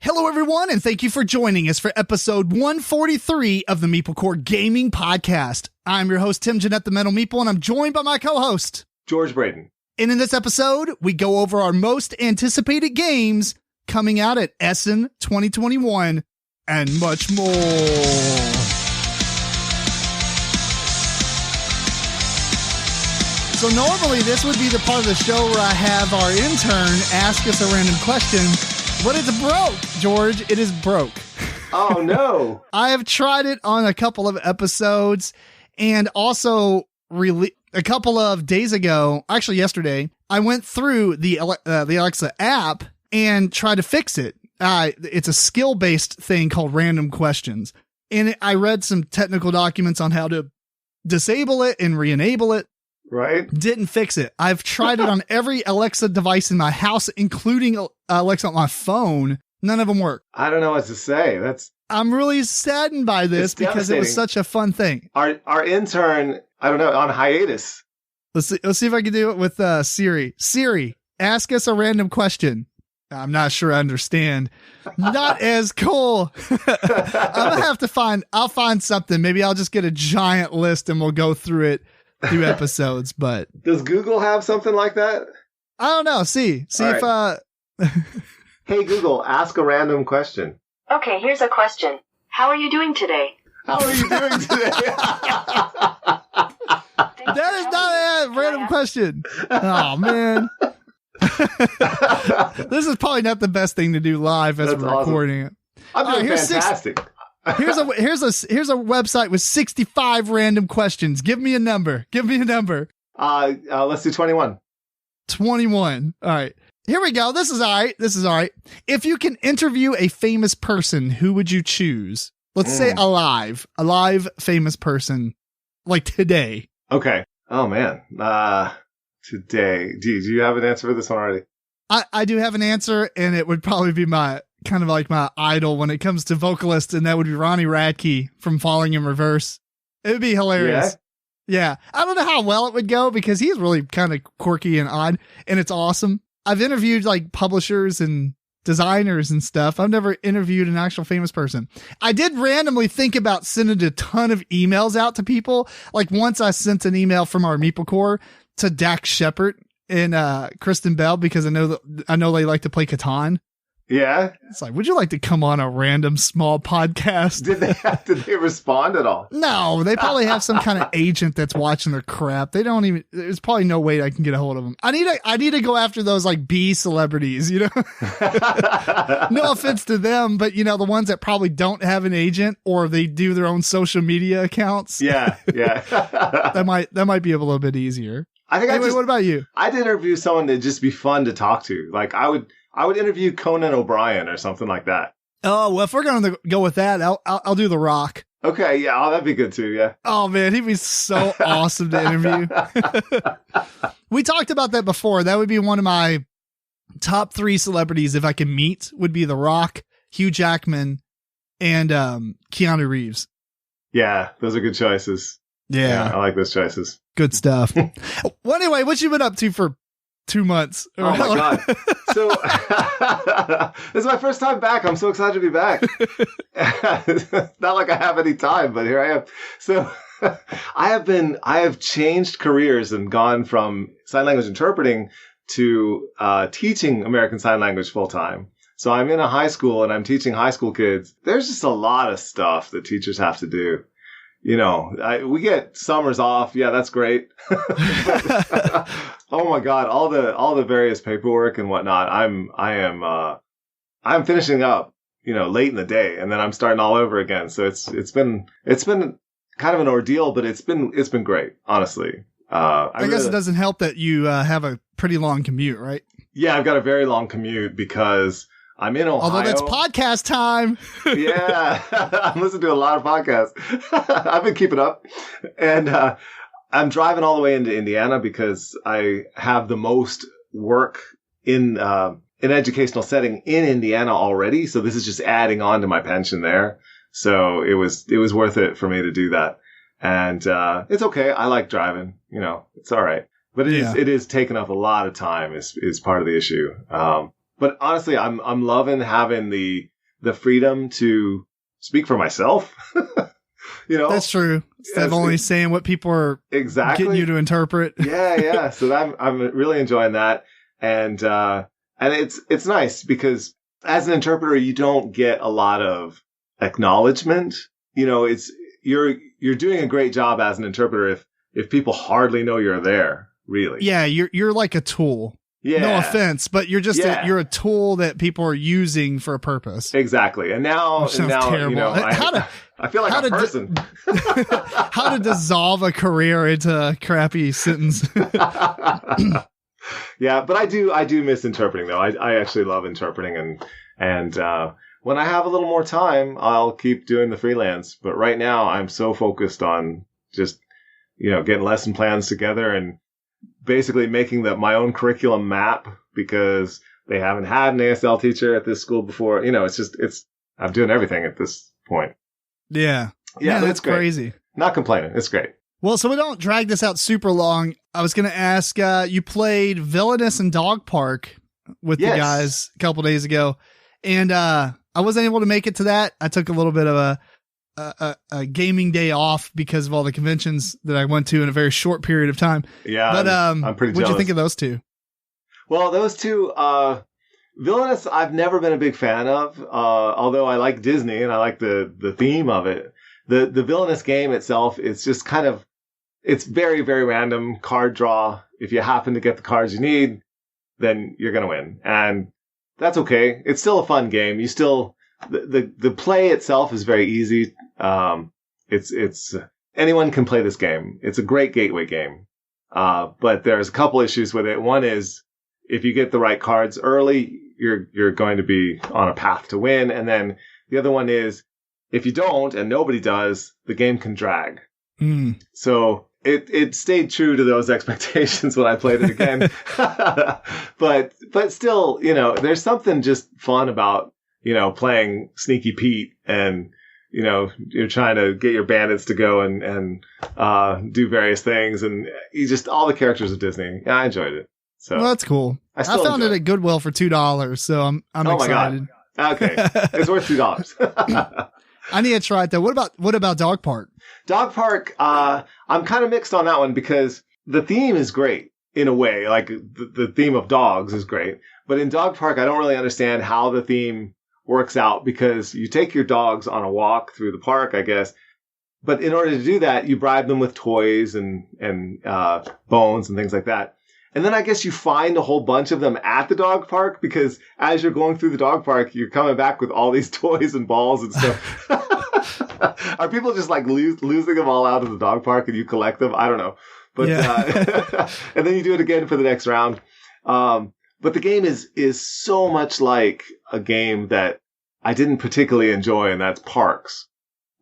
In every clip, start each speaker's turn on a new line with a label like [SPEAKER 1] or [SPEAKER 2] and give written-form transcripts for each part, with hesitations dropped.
[SPEAKER 1] Hello, everyone, and thank you for joining us for episode 143 of the MeepleCore Gaming Podcast. I'm your host, Tim Jennette, the Mental Meeple, and I'm joined by my co-host,
[SPEAKER 2] George Breden.
[SPEAKER 1] And in this episode, we go over our most anticipated games coming out at Essen 2021 and much more. So normally this would be the part of the show where I have our intern ask us a random question, but it's broke, George. It is broke.
[SPEAKER 2] Oh, no.
[SPEAKER 1] I have tried it on a couple of episodes, and also a couple of days ago, actually yesterday, I went through the Alexa app and tried to fix it. It's a skill-based thing called random questions. And I read some technical documents on how to disable it and re-enable it.
[SPEAKER 2] Right.
[SPEAKER 1] Didn't fix it. I've tried it on every Alexa device in my house, including Alexa on my phone. None of them work.
[SPEAKER 2] I don't know what to say.
[SPEAKER 1] I'm really saddened by this because it was such a fun thing.
[SPEAKER 2] Our intern, I don't know, on hiatus.
[SPEAKER 1] Let's see if I can do it with Siri. Siri, ask us a random question. I'm not sure I understand. Not as cool. I'll find something. Maybe I'll just get a giant list and we'll go through it through episodes. But
[SPEAKER 2] does Google have something like that?
[SPEAKER 1] I don't know. See
[SPEAKER 2] All
[SPEAKER 1] if
[SPEAKER 2] Hey Google, ask a random question.
[SPEAKER 3] Okay, here's a question. How are you doing today?
[SPEAKER 2] How are you doing today?
[SPEAKER 1] That is not a random question. Oh man. This is probably not the best thing to do live as we're recording it.
[SPEAKER 2] I'm doing fantastic.
[SPEAKER 1] Here's a website with 65 random questions. Give me a number.
[SPEAKER 2] Let's do 21.
[SPEAKER 1] 21. All right. Here we go. This is all right. If you can interview a famous person, who would you choose? Let's say alive famous person, like today.
[SPEAKER 2] Okay. Oh man. Today. Do you have an answer for this one already?
[SPEAKER 1] I do have an answer, and it would probably be my kind of like my idol when it comes to vocalists, and that would be Ronnie Radke from Falling in Reverse. It would be hilarious. Yeah. I don't know how well it would go because he's really kind of quirky and odd, and it's awesome. I've interviewed like publishers and designers and stuff. I've never interviewed an actual famous person. I did randomly think about sending a ton of emails out to people. Like once I sent an email from our MeepleCore to Dax Shepard and Kristen Bell because I know they like to play Catan.
[SPEAKER 2] Yeah.
[SPEAKER 1] It's like, would you like to come on a random small podcast?
[SPEAKER 2] Did they respond at all?
[SPEAKER 1] No, they probably have some kind of agent that's watching their crap. There's probably no way I can get a hold of them. I need to go after those like B celebrities, you know? No offense to them, but you know, the ones that probably don't have an agent or they do their own social media accounts.
[SPEAKER 2] Yeah.
[SPEAKER 1] that might be a little bit easier.
[SPEAKER 2] What
[SPEAKER 1] about you?
[SPEAKER 2] I'd interview someone that'd just be fun to talk to. Like I would interview Conan O'Brien or something like that.
[SPEAKER 1] Oh, well, if we're going to go with that, I'll do The Rock.
[SPEAKER 2] Okay, yeah, that'd be good too, yeah.
[SPEAKER 1] Oh, man, he'd be so awesome to interview. We talked about that before. That would be one of my top 3 celebrities if I could meet, would be The Rock, Hugh Jackman, and Keanu Reeves.
[SPEAKER 2] Yeah, those are good choices.
[SPEAKER 1] Yeah,
[SPEAKER 2] I like those choices.
[SPEAKER 1] Good stuff. Well, anyway, what you been up to for 2 months?
[SPEAKER 2] Oh my God. So this is my first time back. I'm so excited to be back. Not like I have any time, but here I am. So I have changed careers and gone from sign language interpreting to teaching American Sign Language full time. So I'm in a high school and I'm teaching high school kids. There's just a lot of stuff that teachers have to do. You know, we get summers off. Yeah, that's great. But, oh my God, all the various paperwork and whatnot. I'm finishing up, you know, late in the day, and then I'm starting all over again. So it's been kind of an ordeal, but it's been great, honestly.
[SPEAKER 1] I guess it doesn't help that you have a pretty long commute, right?
[SPEAKER 2] Yeah, I've got a very long commute because I'm in Ohio.
[SPEAKER 1] Although that's podcast time.
[SPEAKER 2] Yeah, I'm listening to a lot of podcasts. I've been keeping up. And I'm driving all the way into Indiana because I have the most work in an educational setting in Indiana already. So this is just adding on to my pension there. So it was worth it for me to do that. And it's okay. I like driving. You know, it's all right. But it is taking up a lot of time is part of the issue. But honestly, I'm loving having the the freedom to speak for myself. You know,
[SPEAKER 1] that's true. Instead of only saying what people are getting you to interpret.
[SPEAKER 2] Yeah. So I'm really enjoying that, and it's nice because as an interpreter, you don't get a lot of acknowledgement. You know, you're doing a great job as an interpreter if people hardly know you're there. Really.
[SPEAKER 1] Yeah, you're like a tool.
[SPEAKER 2] Yeah.
[SPEAKER 1] No offense, but you're just you're a tool that people are using for a purpose.
[SPEAKER 2] Exactly. And now
[SPEAKER 1] terrible.
[SPEAKER 2] You know, I feel like a person.
[SPEAKER 1] How to dissolve a career into a crappy sentence.
[SPEAKER 2] Yeah, but I do miss interpreting though. I actually love interpreting, and when I have a little more time, I'll keep doing the freelance. But right now I'm so focused on just, you know, getting lesson plans together and basically making my own curriculum map, because they haven't had an ASL teacher at this school before. You know, I'm doing everything at this point.
[SPEAKER 1] Yeah.
[SPEAKER 2] Yeah,
[SPEAKER 1] that's crazy.
[SPEAKER 2] Not complaining. It's great.
[SPEAKER 1] Well, so we don't drag this out super long. I was going to ask, you played Villainous and Dog Park with the guys a couple days ago, and I wasn't able to make it to that. I took a little bit of a gaming day off because of all the conventions that I went to in a very short period of time.
[SPEAKER 2] Yeah,
[SPEAKER 1] but
[SPEAKER 2] I'm pretty jealous.
[SPEAKER 1] What'd you think of those two?
[SPEAKER 2] Well, those two, Villainous, I've never been a big fan of, although I like Disney and I like the theme of it. The Villainous game itself, it's just kind of, it's very, very random card draw. If you happen to get the cards you need, then you're going to win. And that's okay. It's still a fun game. You still, the play itself is very easy. It's anyone can play this game. It's a great gateway game. But there's a couple issues with it. One is if you get the right cards early, you're going to be on a path to win. And then the other one is if you don't and nobody does, the game can drag. So it stayed true to those expectations when I played it again. But still, you know, there's something just fun about, you know, playing Sneaky Pete and, you know, you're trying to get your bandits to go and do various things, and all the characters of Disney. Yeah, I enjoyed it. So
[SPEAKER 1] well, that's cool. I found it at Goodwill for $2, so I'm excited.
[SPEAKER 2] My God. Okay, it's worth $2.
[SPEAKER 1] I need to try it though. What about Dog Park?
[SPEAKER 2] Dog Park, I'm kind of mixed on that one because the theme is great in a way. Like the theme of dogs is great, but in Dog Park, I don't really understand how the theme works out, because you take your dogs on a walk through the park, I guess. But in order to do that, you bribe them with toys and bones and things like that. And then I guess you find a whole bunch of them at the dog park, because as you're going through the dog park, you're coming back with all these toys and balls and stuff. Are people just like losing them all out of the dog park and you collect them? I don't know. But and then you do it again for the next round. But the game is so much like a game that I didn't particularly enjoy, and that's Parks.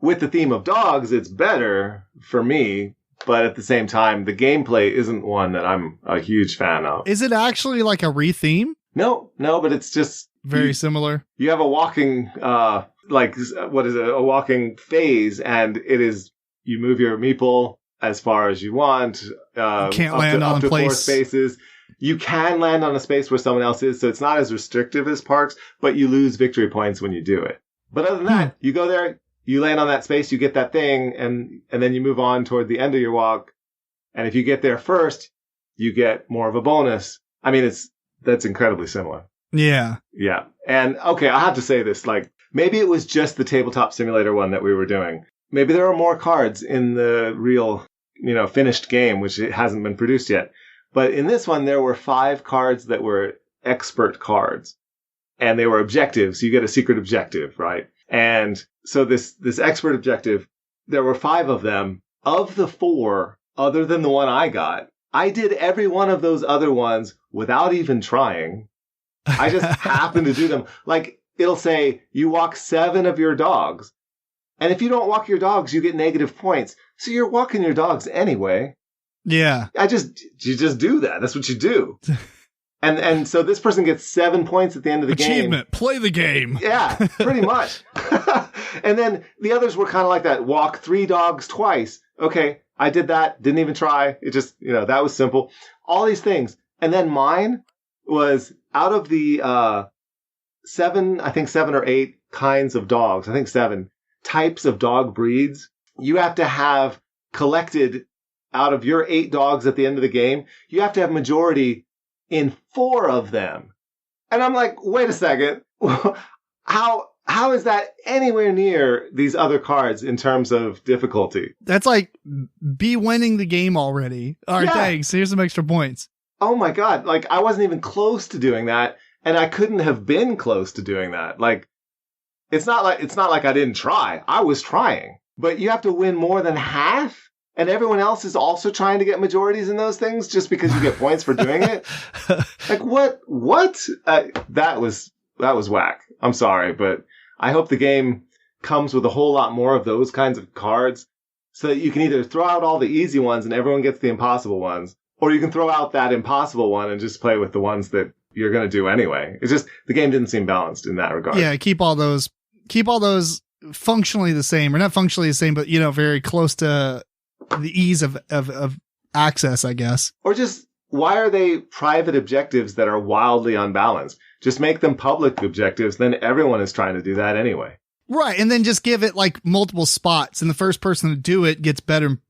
[SPEAKER 2] With the theme of dogs, it's better for me. But at the same time, the gameplay isn't one that I'm a huge fan of.
[SPEAKER 1] Is it actually like a re-theme?
[SPEAKER 2] No, but it's just
[SPEAKER 1] very similar.
[SPEAKER 2] You have a walking, a walking phase, and it is, you move your Meeple as far as you want.
[SPEAKER 1] You can't land on a place.
[SPEAKER 2] 4 spaces. You can land on a space where someone else is, so it's not as restrictive as Parks, but you lose victory points when you do it. But other than that, you go there, you land on that space, you get that thing, and then you move on toward the end of your walk. And if you get there first, you get more of a bonus. I mean, that's incredibly similar.
[SPEAKER 1] Yeah.
[SPEAKER 2] Yeah. And okay, I have to say this, like, maybe it was just the tabletop simulator one that we were doing. Maybe there are more cards in the real, you know, finished game, which it hasn't been produced yet. But in this one, there were 5 cards that were expert cards, and they were objectives. So you get a secret objective, right? And so this expert objective, there were 5 of them. Of the 4, other than the one I got, I did every one of those other ones without even trying. I just happened to do them. Like, it'll say, you walk 7 of your dogs. And if you don't walk your dogs, you get negative points. So you're walking your dogs anyway.
[SPEAKER 1] Yeah.
[SPEAKER 2] You just do that. That's what you do. And so this person gets 7 points at the end of the game.
[SPEAKER 1] Achievement. Play the game.
[SPEAKER 2] Yeah, pretty much. And then the others were kind of like that. Walk 3 dogs twice. Okay, I did that. Didn't even try. It just, you know, that was simple. All these things. And then mine was out of the I think 7 or 8 kinds of dogs. I think 7 types of dog breeds. You have to have collected out of your 8 dogs at the end of the game. You have to have majority in 4 of them. And I'm like, wait a second. How is that anywhere near these other cards in terms of difficulty?
[SPEAKER 1] That's like be winning the game already. All right, thanks. Here's some extra points.
[SPEAKER 2] Oh my God. Like, I wasn't even close to doing that. And I couldn't have been close to doing that. Like, it's not like I didn't try. I was trying. But you have to win more than half? And everyone else is also trying to get majorities in those things just because you get points for doing it? Like, what? That was whack. I'm sorry, but I hope the game comes with a whole lot more of those kinds of cards so that you can either throw out all the easy ones and everyone gets the impossible ones, or you can throw out that impossible one and just play with the ones that you're going to do anyway. It's just the game didn't seem balanced in that regard.
[SPEAKER 1] Yeah, keep all those functionally the same, or not functionally the same, but very close to the ease of access, I guess.
[SPEAKER 2] Or just, why are they private objectives that are wildly unbalanced? Just make them public objectives, then everyone is trying to do that anyway.
[SPEAKER 1] Right, and then just give it like multiple spots, and the first person to do it gets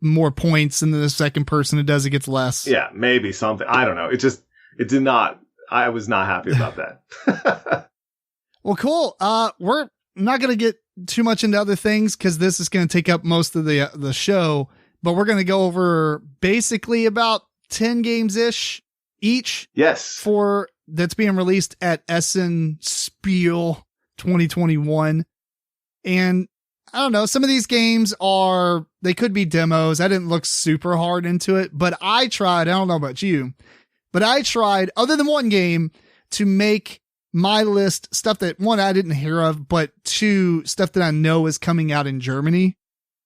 [SPEAKER 1] more points, and then the second person who does it gets less.
[SPEAKER 2] Yeah, maybe something. I don't know. It did not. I was not happy about that.
[SPEAKER 1] Well, cool. We're not going to get too much into other things because this is going to take up most of the show, but we're going to go over basically about 10 games-ish each.
[SPEAKER 2] Yes.
[SPEAKER 1] That's being released at Essen Spiel 2021. And I don't know, some of these games they could be demos. I didn't look super hard into it, but I tried, I don't know about you, but I tried, other than one game, to make my list stuff that, one, I didn't hear of, but 2, stuff that I know is coming out in Germany.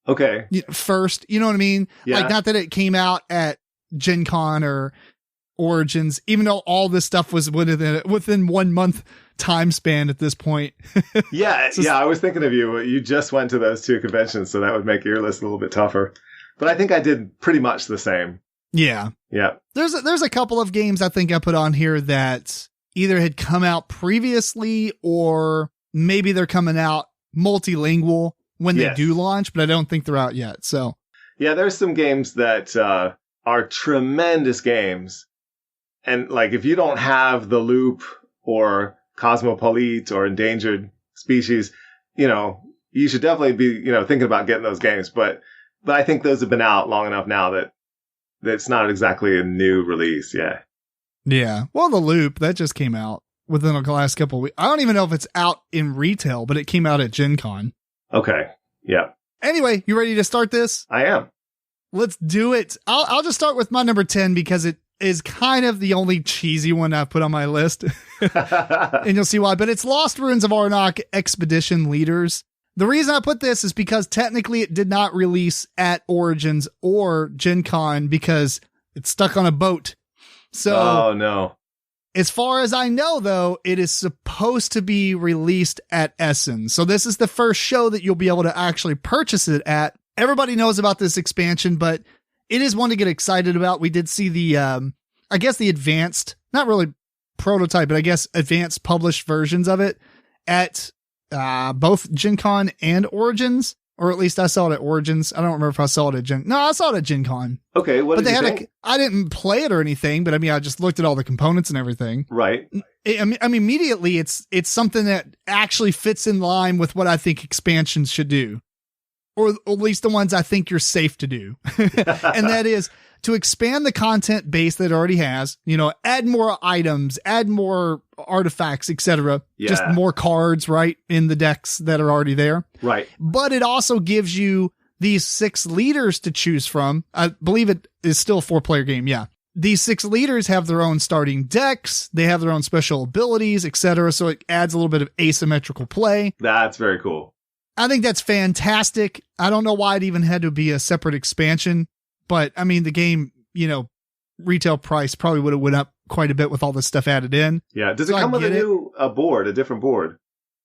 [SPEAKER 2] Okay.
[SPEAKER 1] First, you know what I mean?
[SPEAKER 2] Yeah.
[SPEAKER 1] Like, not that it came out at Gen Con or Origins, even though all this stuff was within 1 month time span at this point.
[SPEAKER 2] Yeah. I was thinking of you. You just went to those 2 conventions, so that would make your list a little bit tougher. But I think I did pretty much the same.
[SPEAKER 1] Yeah.
[SPEAKER 2] Yeah.
[SPEAKER 1] There's a couple of games I think I put on here that either had come out previously or maybe they're coming out multilingual when they do launch, but I don't think they're out yet. So
[SPEAKER 2] yeah, there's some games that are tremendous games. And like, if you don't have The Loop or Cosmopolite or Endangered Species, you should definitely be, thinking about getting those games. But I think those have been out long enough now that it's not exactly a new release. Yeah.
[SPEAKER 1] Yeah. Well, The Loop, that just came out within the last couple of weeks. I don't even know if it's out in retail, but it came out at Gen Con.
[SPEAKER 2] Okay. Yeah.
[SPEAKER 1] Anyway, you ready to start this?
[SPEAKER 2] I am.
[SPEAKER 1] Let's do it. I'll just start with my number 10 because it is kind of the only cheesy one I've put on my list. And you'll see why. But it's Lost Ruins of Arnak Expedition Leaders. The reason I put this is because technically it did not release at Origins or Gen Con because it's stuck on a boat. So,
[SPEAKER 2] oh no.
[SPEAKER 1] As far as I know, though, it is supposed to be released at Essen. So this is the first show that you'll be able to actually purchase it at. Everybody knows about this expansion, but it is one to get excited about. We did see the, I guess the advanced, not really prototype, but I guess advanced published versions of it at both Gen Con and Origins. Or at least I saw it at Origins. I don't remember if I saw it at I saw it at Gen Con.
[SPEAKER 2] Okay, what did you think?
[SPEAKER 1] I didn't play it or anything, but I mean, I just looked at all the components and everything.
[SPEAKER 2] Right.
[SPEAKER 1] I mean, immediately it's something that actually fits in line with what I think expansions should do. Or at least the ones I think you're safe to do. And that is to expand the content base that it already has, add more items, add more artifacts, etc.
[SPEAKER 2] Yeah.
[SPEAKER 1] Just more cards, right, in the decks that are already there.
[SPEAKER 2] Right.
[SPEAKER 1] But it also gives you these 6 leaders to choose from. I believe it is still a 4-player game. Yeah. These 6 leaders have their own starting decks. They have their own special abilities, etc. So it adds a little bit of asymmetrical play.
[SPEAKER 2] That's very cool.
[SPEAKER 1] I think that's fantastic. I don't know why it even had to be a separate expansion, but I mean, the game, retail price probably would have went up quite a bit with all this stuff added in.
[SPEAKER 2] Yeah. Does it come with a different board?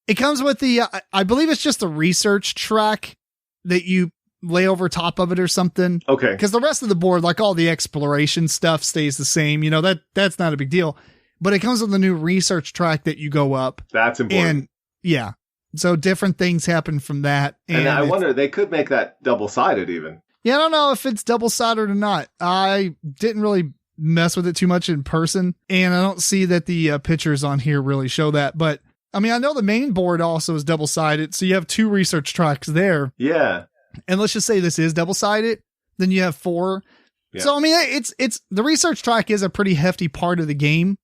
[SPEAKER 1] It comes with I believe it's just the research track that you lay over top of it or something.
[SPEAKER 2] Okay.
[SPEAKER 1] Because the rest of the board, like all the exploration stuff, stays the same. That's not a big deal. but it comes with a new research track that you go up.
[SPEAKER 2] That's important.
[SPEAKER 1] And yeah, so different things happen from that.
[SPEAKER 2] And I wonder, they could make that double-sided even.
[SPEAKER 1] Yeah, I don't know if it's double-sided or not. I didn't really mess with it too much in person, and I don't see that the pictures on here really show that. But I mean, I know the main board also is double-sided, so you have 2 research tracks there.
[SPEAKER 2] Yeah.
[SPEAKER 1] And let's just say this is double-sided, then you have 4. Yeah. So I mean, it's the research track is a pretty hefty part of the game,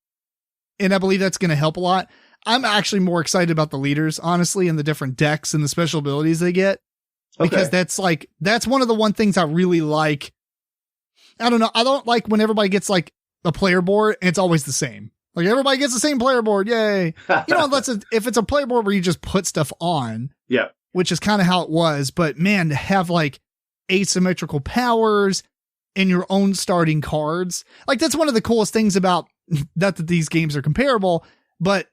[SPEAKER 1] and I believe that's going to help a lot. I'm actually more excited about the leaders, honestly, and the different decks and the special abilities they get. Because that's one of the one things I really like. I don't know. I don't like when everybody gets like a player board and it's always the same. Like everybody gets the same player board. Yay. You know, if it's a player board where you just put stuff on,
[SPEAKER 2] yeah,
[SPEAKER 1] which is kind of how it was. But man, to have like asymmetrical powers and your own starting cards, like that's one of the coolest things about not that these games are comparable, but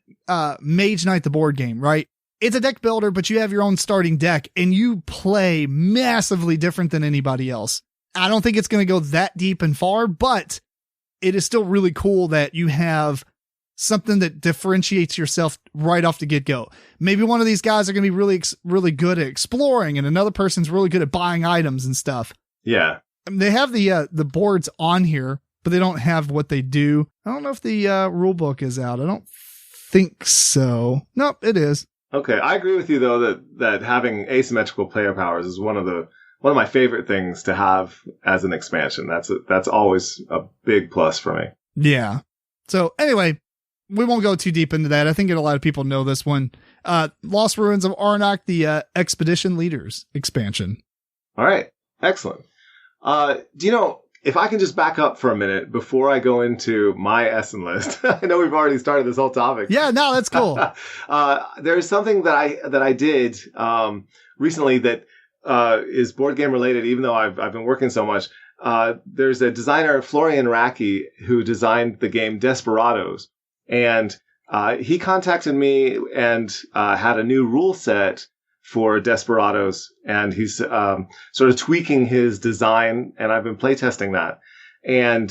[SPEAKER 1] Mage Knight, the board game, right? It's a deck builder, but you have your own starting deck and you play massively different than anybody else. I don't think it's going to go that deep and far, but it is still really cool that you have something that differentiates yourself right off the get-go. Maybe one of these guys are going to be really, really good at exploring and another person's really good at buying items and stuff.
[SPEAKER 2] Yeah.
[SPEAKER 1] I mean, they have the boards on here, but they don't have what they do. I don't know if the rule book is out. I don't think so. Nope, it is.
[SPEAKER 2] Okay, I agree with you though that having asymmetrical player powers is one of my favorite things to have as an expansion. That's always a big plus for me.
[SPEAKER 1] Yeah. So anyway, we won't go too deep into that. I think a lot of people know this one. Lost Ruins of Arnak, the Expedition Leaders expansion.
[SPEAKER 2] All right, excellent. Do you know, if I can just back up for a minute before I go into my Essen list, I know we've already started this whole topic.
[SPEAKER 1] Yeah, no, that's cool.
[SPEAKER 2] There's something that I did recently that is board game related, even though I've been working so much. There's a designer, Florian Racky, who designed the game Desperados, and he contacted me and had a new rule set for Desperados, and he's sort of tweaking his design, and I've been playtesting that and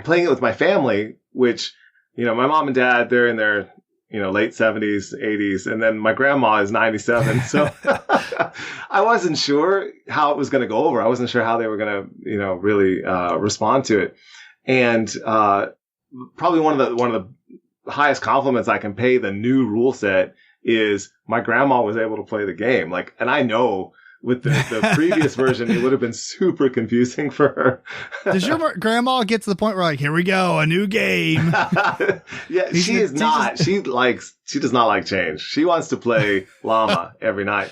[SPEAKER 2] playing it with my family, which, you know, my mom and dad, they're in their, you know, late 70s, 80s, and then my grandma is 97, so I wasn't sure how it was going to go over. I wasn't sure how they were going to, you know, really respond to it. And probably one of the highest compliments I can pay the new rule set is my grandma was able to play the game. Like, and I know with the previous version, it would have been super confusing for her.
[SPEAKER 1] Does your grandma get to the point where like, here we go, a new game?
[SPEAKER 2] Yeah, she is not. She does not like change. She wants to play Llama every night.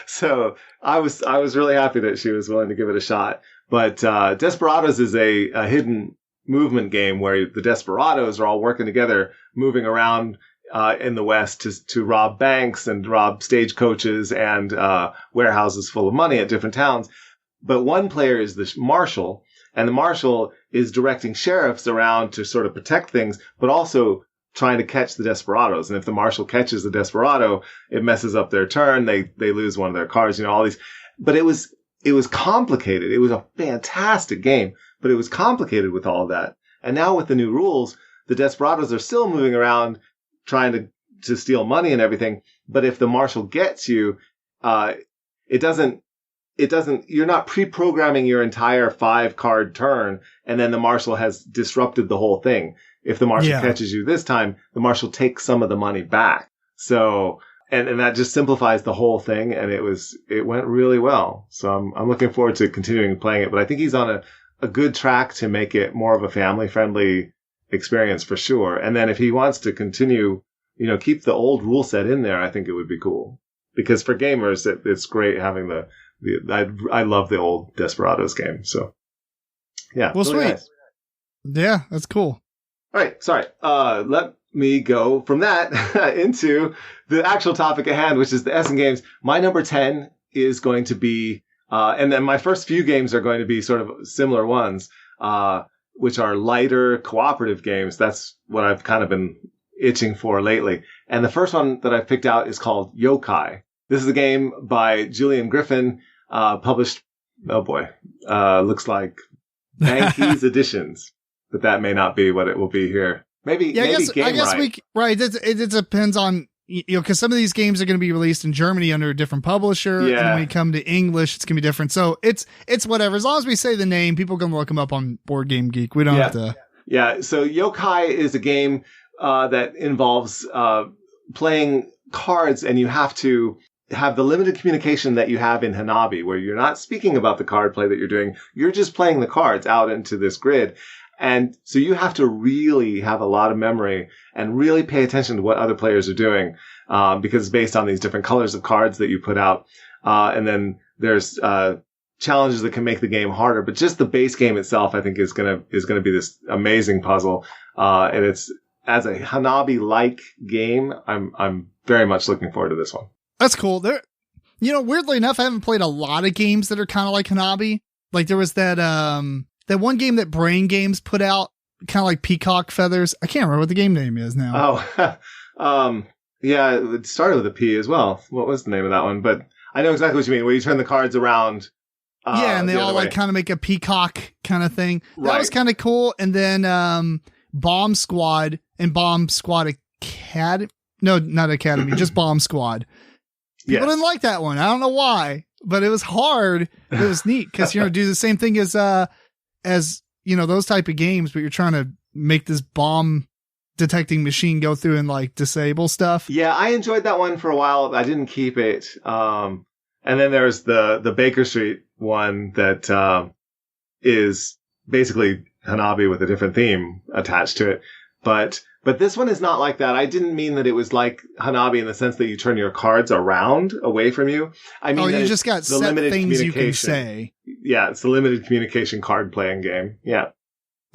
[SPEAKER 2] So I was really happy that she was willing to give it a shot. But Desperados is a hidden movement game where the Desperados are all working together, moving around in the West to rob banks and rob stagecoaches and warehouses full of money at different towns. But one player is the marshal, and the marshal is directing sheriffs around to sort of protect things, but also trying to catch the Desperados. And if the marshal catches the Desperado, it messes up their turn. They lose one of their cards, you know, all these. But it was complicated. It was a fantastic game, but it was complicated with all of that. And now with the new rules, the Desperados are still moving around trying to steal money and everything. But if the marshal gets you, it doesn't, you're not pre-programming your entire 5-card turn. And then the marshal has disrupted the whole thing. If the marshal catches you this time, the marshal takes some of the money back. So, and that just simplifies the whole thing. And it went really well. So I'm looking forward to continuing playing it, but I think he's on a good track to make it more of a family friendly experience for sure. And then if he wants to continue, you know, keep the old rule set in there, I think it would be cool. Because for gamers, it's great having I love the old Desperados game. So yeah.
[SPEAKER 1] Well,
[SPEAKER 2] really
[SPEAKER 1] sweet.
[SPEAKER 2] Nice.
[SPEAKER 1] Yeah, that's cool.
[SPEAKER 2] All right. Sorry. Let me go from that into the actual topic at hand, which is the Essen games. My number 10 is going to be, and then my first few games are going to be sort of similar ones, which are lighter cooperative games. That's what I've kind of been itching for lately. And the first one that I've picked out is called Yokai. This is a game by Julian Griffin, published, looks like Bankeys Editions. that may not be what it will be here. Maybe,
[SPEAKER 1] yeah, I guess right. It depends on, because some of these games are going to be released in Germany under a different publisher.
[SPEAKER 2] Yeah.
[SPEAKER 1] And when you come to English, it's going to be different. So it's whatever. As long as we say the name, people can look them up on Board Game Geek. We don't have to.
[SPEAKER 2] Yeah. So Yokai is a game that involves playing cards, and you have to have the limited communication that you have in Hanabi, where you're not speaking about the card play that you're doing. You're just playing the cards out into this grid. And so you have to really have a lot of memory and really pay attention to what other players are doing, because it's based on these different colors of cards that you put out. And then there's challenges that can make the game harder. But just the base game itself, I think, is gonna be this amazing puzzle. And it's, as a Hanabi-like game, I'm very much looking forward to this one.
[SPEAKER 1] That's cool. Weirdly enough, I haven't played a lot of games that are kind of like Hanabi. Like there was that one game that Brain Games put out, kind of like Peacock Feathers. I can't remember what the game name is now.
[SPEAKER 2] Oh, yeah, it started with a P as well. What was the name of that one? But I know exactly what you mean, where you turn the cards around.
[SPEAKER 1] Yeah, and they all like kind of make a peacock kind of thing. That was kind of cool. And then Bomb Squad and Bomb Squad Academy. No, not Academy, just Bomb Squad. People didn't like that one. I don't know why, but it was hard. It was neat because, do the same thing as those type of games, but you're trying to make this bomb detecting machine go through and like disable stuff.
[SPEAKER 2] Yeah, I enjoyed that one for a while. I didn't keep it. And then there's the Baker Street one that is basically Hanabi with a different theme attached to it. But this one is not like that. I didn't mean that it was like Hanabi in the sense that you turn your cards around away from you. I mean,
[SPEAKER 1] you just got set things you can say.
[SPEAKER 2] Yeah, it's the limited communication card playing game. Yeah.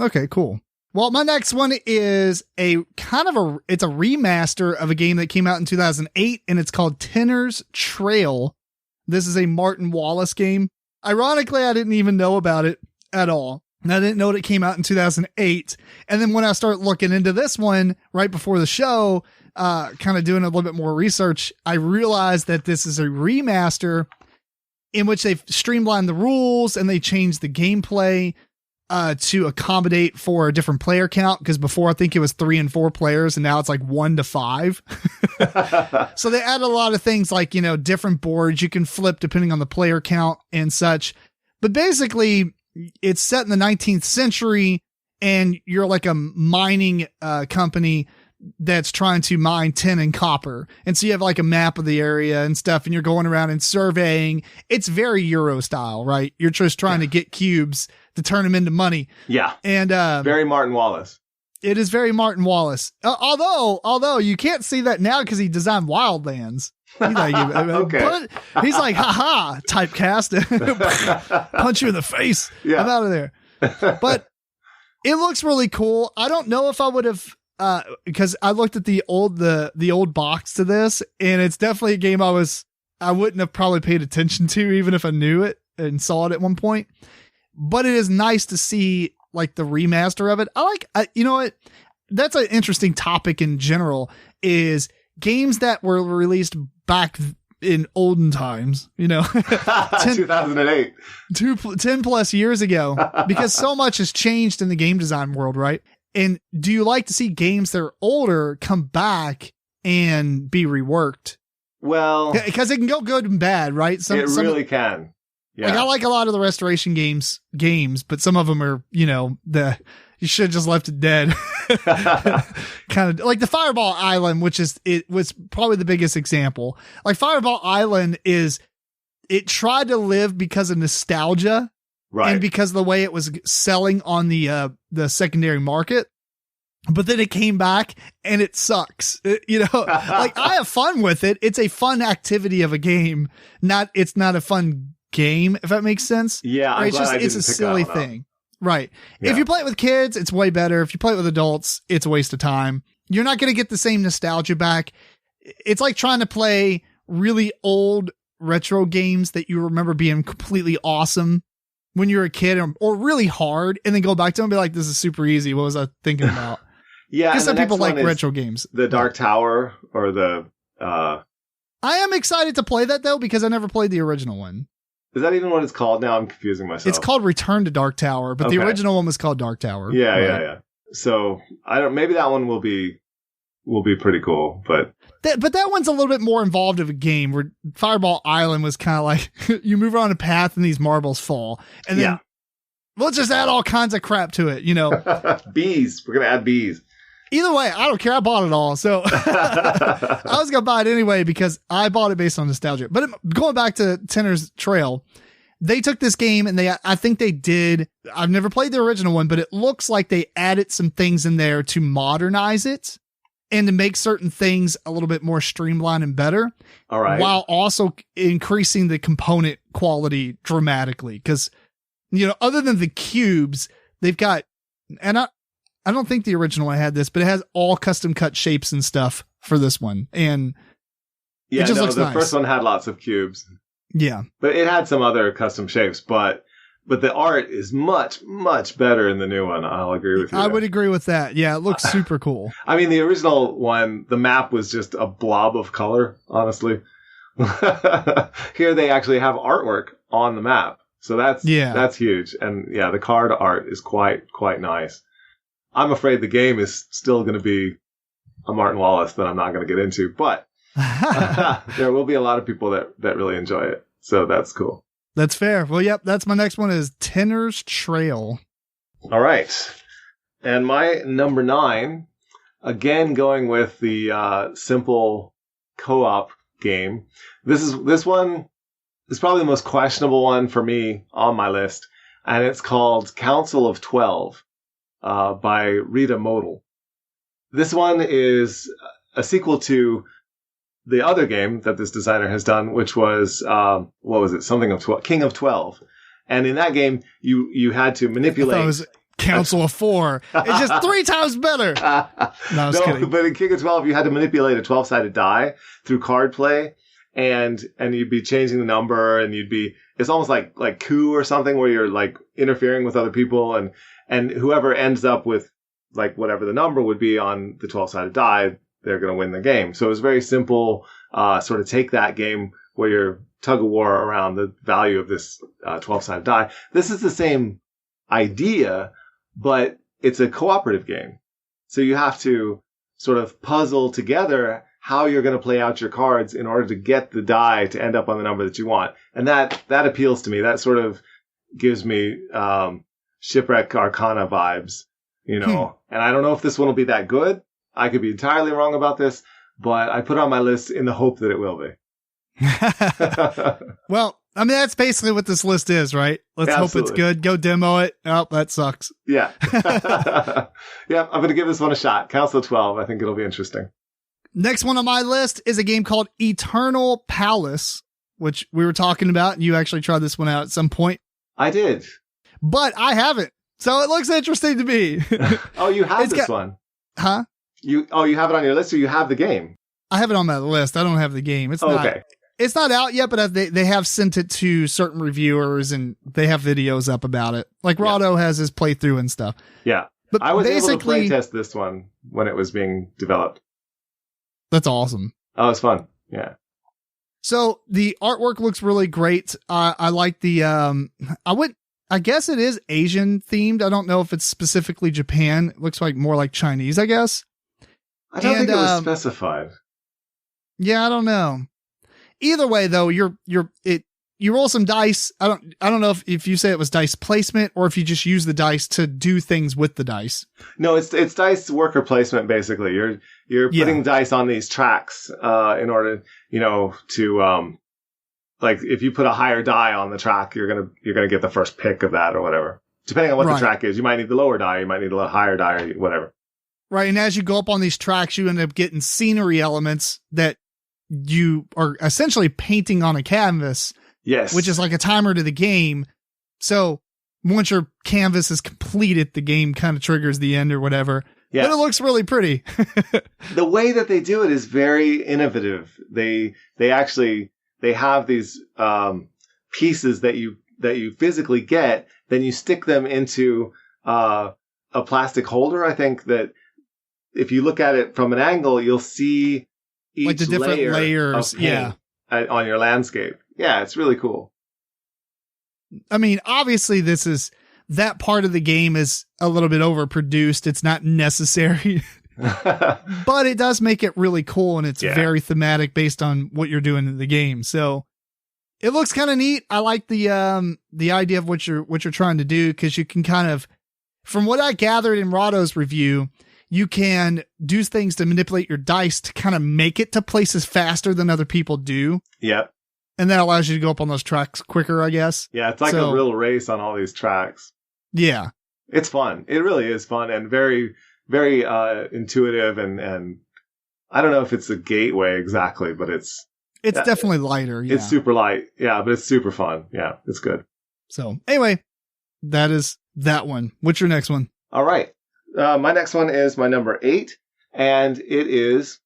[SPEAKER 1] Okay, cool. Well, my next one is it's a remaster of a game that came out in 2008, and it's called Tinner's Trail. This is a Martin Wallace game. Ironically, I didn't even know about it at all. And I didn't know that it came out in 2008. And then when I start looking into this one right before the show, kind of doing a little bit more research, I realized that this is a remaster in which they've streamlined the rules and they changed the gameplay to accommodate for a different player count. Because before I think it was 3 and 4 players, and now it's like 1 to 5. So they added a lot of things like, different boards you can flip depending on the player count and such. But basically, it's set in the 19th century, and you're like a mining company that's trying to mine tin and copper. And so you have like a map of the area and stuff, and you're going around and surveying. It's very Euro style, right? You're just trying to get cubes to turn them into money.
[SPEAKER 2] Yeah.
[SPEAKER 1] And
[SPEAKER 2] very Martin Wallace.
[SPEAKER 1] It is very Martin Wallace. Although you can't see that now because he designed Wildlands. He's like,
[SPEAKER 2] okay.
[SPEAKER 1] He's like, haha, typecast. Punch you in the face.
[SPEAKER 2] Yeah.
[SPEAKER 1] I'm out of there. But it looks really cool. I don't know if I would have, because I looked at the old box to this, and it's definitely a game I wouldn't have probably paid attention to even if I knew it and saw it at one point. But it is nice to see like the remaster of it. You know what? That's an interesting topic in general, is games that were released back in olden times,
[SPEAKER 2] 2008,
[SPEAKER 1] 10 plus years ago, because so much has changed in the game design world, right? And do you like to see games that are older come back and be reworked? Well, because it can go good and bad, right?
[SPEAKER 2] It really can. Yeah.
[SPEAKER 1] Like I like a lot of the restoration games, but some of them are, you should have just left it dead. Kind of like the Fireball Island, it was probably the biggest example. Like Fireball Island it tried to live because of nostalgia, right? And because of the way it was selling on the secondary market. But then it came back and it sucks. Like I have fun with it. It's a fun activity of a game. It's not a fun game, if that makes sense.
[SPEAKER 2] Yeah.
[SPEAKER 1] Right? It's a silly thing. Right. Yeah. If you play it with kids, it's way better. If you play it with adults, it's a waste of time. You're not going to get the same nostalgia back. It's like trying to play really old retro games that you remember being completely awesome when you were a kid, or really hard, and then go back to them and be like, this is super easy. What was I thinking about?
[SPEAKER 2] Yeah.
[SPEAKER 1] Because some people like retro games.
[SPEAKER 2] The Dark Tower or the...
[SPEAKER 1] I am excited to play that though, because I never played the original one.
[SPEAKER 2] Is that even what it's called now? I'm confusing myself.
[SPEAKER 1] It's called Return to Dark Tower, but the original one was called Dark Tower.
[SPEAKER 2] Yeah, right? Yeah. So maybe that one will be pretty cool, but
[SPEAKER 1] that one's a little bit more involved of a game where Fireball Island was kind of like you move on a path and these marbles fall, and then we'll just add all kinds of crap to it,
[SPEAKER 2] Bees. We're gonna add bees.
[SPEAKER 1] Either way, I don't care. I bought it all, so I was gonna buy it anyway because I bought it based on nostalgia. But going back to Tenner's Trail, they took this game and I think they did. I've never played the original one, but it looks like they added some things in there to modernize it and to make certain things a little bit more streamlined and better.
[SPEAKER 2] All right.
[SPEAKER 1] While also increasing the component quality dramatically. Because, other than the cubes, they've got, and I don't think the original one had this, but it has all custom cut shapes and stuff for this one. And it just looks nice.
[SPEAKER 2] The first one had lots of cubes.
[SPEAKER 1] Yeah.
[SPEAKER 2] But it had some other custom shapes, but the art is much, much better in the new one. I'll agree with you.
[SPEAKER 1] I would agree with that. Yeah, it looks super cool.
[SPEAKER 2] I mean, the original one, the map was just a blob of color, honestly. Here they actually have artwork on the map. So that's huge. And yeah, the card art is quite nice. I'm afraid the game is still going to be a Martin Wallace that I'm not going to get into, but there will be a lot of people that really enjoy it. So that's cool.
[SPEAKER 1] That's fair. Well, yep. That's my next one is Tenner's Trail. All
[SPEAKER 2] right. And my number 9, again, going with the simple co-op game. This one is probably the most questionable one for me on my list. And it's called Council of 12 by Rita Model. This one is a sequel to the other game that this designer has done, which was, what was it? Something of 12, King of 12. And in that game, you had to manipulate.
[SPEAKER 1] I thought it was Council of 4. It's just 3 times better. No, I was kidding.
[SPEAKER 2] But in King of 12, you had to manipulate a 12-sided die through card play. And you'd be changing the number and it's almost like coup or something where you're like interfering with other people and whoever ends up with like whatever the number would be on the 12-sided die, they're going to win the game. So it was very simple, sort of take that game where you're tug of war around the value of this 12-sided die. This is the same idea, but it's a cooperative game. So you have to sort of puzzle together how you're going to play out your cards in order to get the die to end up on the number that you want. And that appeals to me. That sort of gives me Shipwreck Arcana vibes, And I don't know if this one will be that good. I could be entirely wrong about this, but I put it on my list in the hope that it will be.
[SPEAKER 1] Well, I mean, that's basically what this list is, right? Let's hope it's good. Go demo it. Oh, that sucks.
[SPEAKER 2] Yeah. Yeah, I'm going to give this one a shot. Council of 12. I think it'll be interesting.
[SPEAKER 1] Next one on my list is a game called Eternal Palace, which we were talking about. And you actually tried this one out at some point.
[SPEAKER 2] I did.
[SPEAKER 1] But I haven't. So it looks interesting to me.
[SPEAKER 2] Oh, you have this one?
[SPEAKER 1] Huh?
[SPEAKER 2] You have it on your list, or you have the game?
[SPEAKER 1] I have it on my list. I don't have the game. It's not.
[SPEAKER 2] Okay.
[SPEAKER 1] It's not out yet, but they have sent it to certain reviewers, and they have videos up about it. Like Rado has his playthrough and stuff.
[SPEAKER 2] Yeah, but I was able to play test this one when it was being developed.
[SPEAKER 1] That's awesome.
[SPEAKER 2] Oh, it's fun. Yeah.
[SPEAKER 1] So the artwork looks really great. I like the. I guess it is Asian themed. I don't know if it's specifically Japan. It looks like more like Chinese, I guess.
[SPEAKER 2] I don't think it was specified.
[SPEAKER 1] Yeah, I don't know. Either way, though, you roll some dice. I don't know if you say it was dice placement or if you just use the dice to do things with the dice.
[SPEAKER 2] No, it's dice worker placement basically. You're putting dice on these tracks in order, to like if you put a higher die on the track, you're gonna get the first pick of that or whatever. Depending on what the track is, you might need the lower die, you might need a higher die, or whatever.
[SPEAKER 1] Right, and as you go up on these tracks, you end up getting scenery elements that you are essentially painting on a canvas.
[SPEAKER 2] Yes.
[SPEAKER 1] Which is like a timer to the game. So once your canvas is completed, the game kind of triggers the end or whatever. Yeah. But it looks really pretty.
[SPEAKER 2] The way that they do it is very innovative. They have these pieces that you physically get, then you stick them into a plastic holder. I think that if you look at it from an angle, you'll see each
[SPEAKER 1] like the different layers
[SPEAKER 2] of paint on your landscape. Yeah, it's really cool.
[SPEAKER 1] I mean, obviously that part of the game is a little bit overproduced. It's not necessary, but it does make it really cool. And it's very thematic based on what you're doing in the game. So it looks kind of neat. I like the idea of what you're trying to do. Cause you can kind of, from what I gathered in Rahdo's review, you can do things to manipulate your dice to kind of make it to places faster than other people do.
[SPEAKER 2] Yep.
[SPEAKER 1] And that allows you to go up on those tracks quicker, I guess.
[SPEAKER 2] Yeah, it's like a real race on all these tracks.
[SPEAKER 1] Yeah.
[SPEAKER 2] It's fun. It really is fun and very, very intuitive. And I don't know if it's a gateway exactly, but it's
[SPEAKER 1] definitely lighter. Yeah.
[SPEAKER 2] It's super light. Yeah, but it's super fun. Yeah, it's good.
[SPEAKER 1] So anyway, that is that one. What's your next one?
[SPEAKER 2] All right. My next one is my number 8, and it is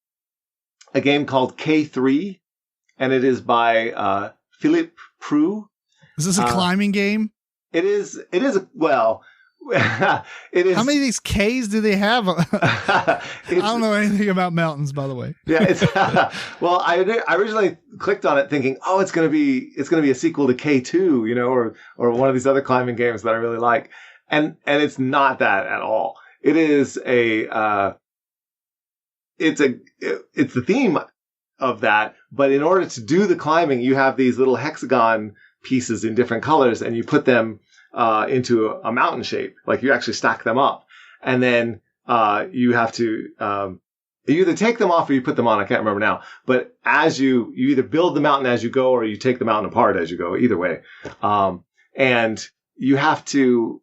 [SPEAKER 2] a game called K3, and it is by Philippe Preux.
[SPEAKER 1] Is this a climbing game?
[SPEAKER 2] It is. It is. Well, it is.
[SPEAKER 1] How many of these Ks do they have? I don't know anything about mountains, by the way.
[SPEAKER 2] Yeah. It's well, I originally clicked on it thinking, oh, it's gonna be a sequel to K2, or one of these other climbing games that I really like, and it's not that at all. It is it's the theme of that, but in order to do the climbing, you have these little hexagon pieces in different colors, and you put them into a mountain shape. Like you actually stack them up, and then you have to you either take them off or you put them on. I can't remember now. But as you either build the mountain as you go, or you take the mountain apart as you go. Either way, and you have to.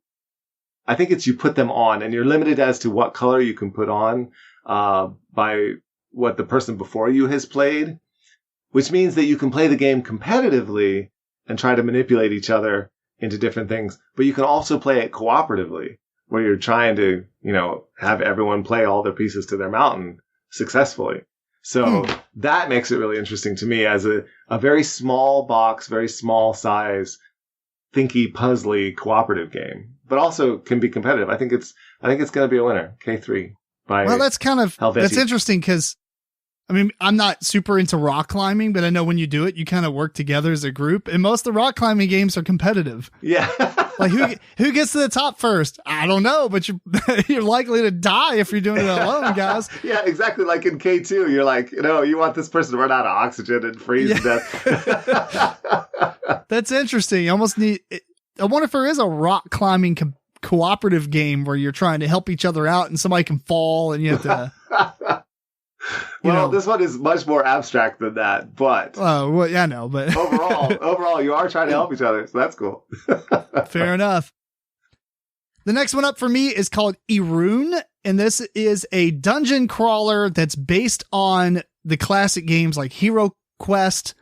[SPEAKER 2] I think it's you put them on, and you're limited as to what color you can put on by what the person before you has played, which means that you can play the game competitively and try to manipulate each other into different things. But you can also play it cooperatively, where you're trying to, have everyone play all their pieces to their mountain successfully. So that makes it really interesting to me as a very small box, very small size, thinky, puzzly, cooperative game. But also can be competitive. I think it's going to be a winner. K3 by
[SPEAKER 1] that's interesting because, I mean, I'm not super into rock climbing, but I know when you do it, you kind of work together as a group. And most of the rock climbing games are competitive.
[SPEAKER 2] Yeah.
[SPEAKER 1] Like who gets to the top first? I don't know, but you're likely to die if you're doing it alone, guys.
[SPEAKER 2] Yeah, exactly. Like in K2, you're like, you want this person to run out of oxygen and freeze to death.
[SPEAKER 1] That's interesting. You almost need. I wonder if there is a rock climbing cooperative game where you're trying to help each other out and somebody can fall and you have to.
[SPEAKER 2] This one is much more abstract than that, but.
[SPEAKER 1] Oh, well, yeah, I know, but.
[SPEAKER 2] overall, you are trying to help each other, so that's cool.
[SPEAKER 1] Fair enough. The next one up for me is called Irune, and this is a dungeon crawler that's based on the classic games like Hero Quest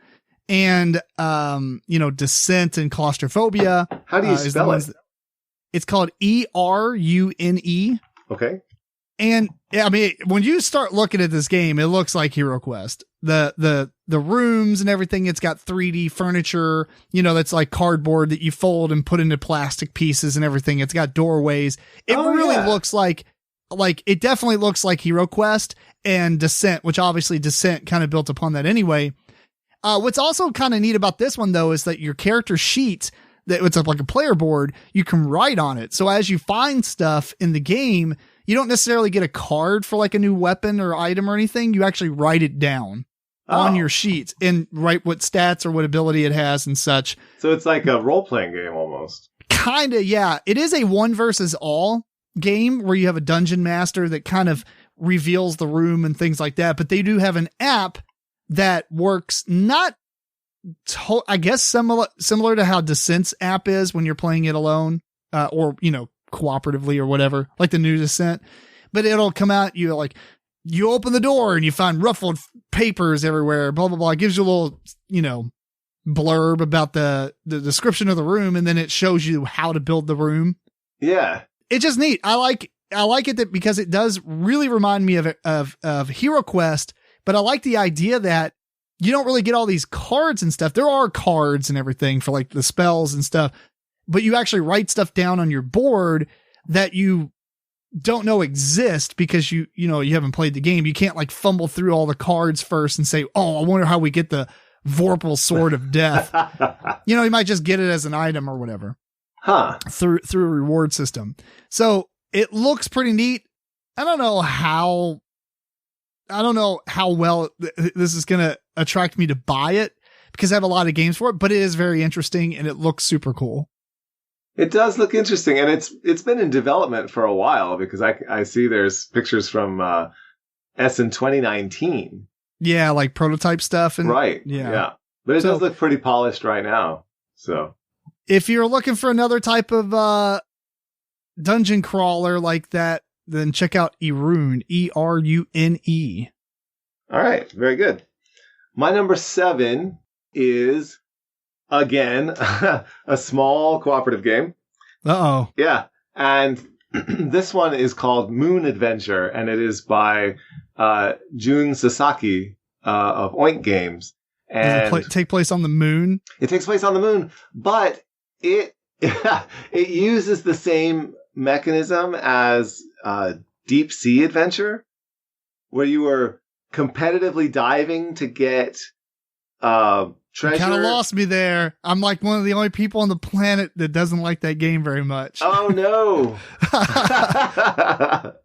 [SPEAKER 1] and, Descent and Claustrophobia.
[SPEAKER 2] How do you spell it?
[SPEAKER 1] It's called Erune.
[SPEAKER 2] Okay.
[SPEAKER 1] And I mean, when you start looking at this game, it looks like Hero Quest. The rooms and everything, it's got 3D furniture, that's like cardboard that you fold and put into plastic pieces and everything. It's got doorways. It looks like it definitely looks like Hero Quest and Descent, which obviously Descent kind of built upon that anyway. What's also kind of neat about this one, though, is that your character sheet, that it's like a player board, you can write on it. So as you find stuff in the game, you don't necessarily get a card for like a new weapon or item or anything. You actually write it down on your sheet and write what stats or what ability it has and such.
[SPEAKER 2] So it's like a role-playing game almost.
[SPEAKER 1] Kind of, yeah. It is a one versus all game where you have a dungeon master that kind of reveals the room and things like that. But they do have an app that works not, I guess, similar to how Descent's app is when you're playing it alone, or, cooperatively or whatever, like the new Descent. But it'll come out, you open the door and you find ruffled papers everywhere, blah, blah, blah. It gives you a little, blurb about the description of the room, and then it shows you how to build the room.
[SPEAKER 2] Yeah.
[SPEAKER 1] It's just neat. I like it because it does really remind me of Hero Quest, but I like the idea that you don't really get all these cards and stuff. There are cards and everything for like the spells and stuff, but you actually write stuff down on your board that you don't know exist because you haven't played the game. You can't like fumble through all the cards first and say, oh, I wonder how we get the Vorpal Sword of Death. You might just get it as an item or whatever.
[SPEAKER 2] Huh.
[SPEAKER 1] Through a reward system. So it looks pretty neat. I don't know how well this is going to attract me to buy it because I have a lot of games for it, but it is very interesting and it looks super cool.
[SPEAKER 2] It does look interesting, and it's been in development for a while because I see there's pictures from Essen 2019.
[SPEAKER 1] Yeah, like prototype stuff. And
[SPEAKER 2] right. Yeah. But it does look pretty polished right now. So
[SPEAKER 1] if you're looking for another type of dungeon crawler like that, then check out Erune, Erune.
[SPEAKER 2] All right. Very good. My number 7 is, again, a small cooperative game.
[SPEAKER 1] Uh-oh.
[SPEAKER 2] Yeah. And this one is called Moon Adventure, and it is by Jun Sasaki of Oink Games. And
[SPEAKER 1] does it take place on the moon?
[SPEAKER 2] It takes place on the moon, but it uses the same mechanism as Deep Sea Adventure, where you were competitively diving to get treasure.
[SPEAKER 1] You kind of lost me there. I'm like one of the only people on the planet that doesn't like that game very much.
[SPEAKER 2] Oh, no.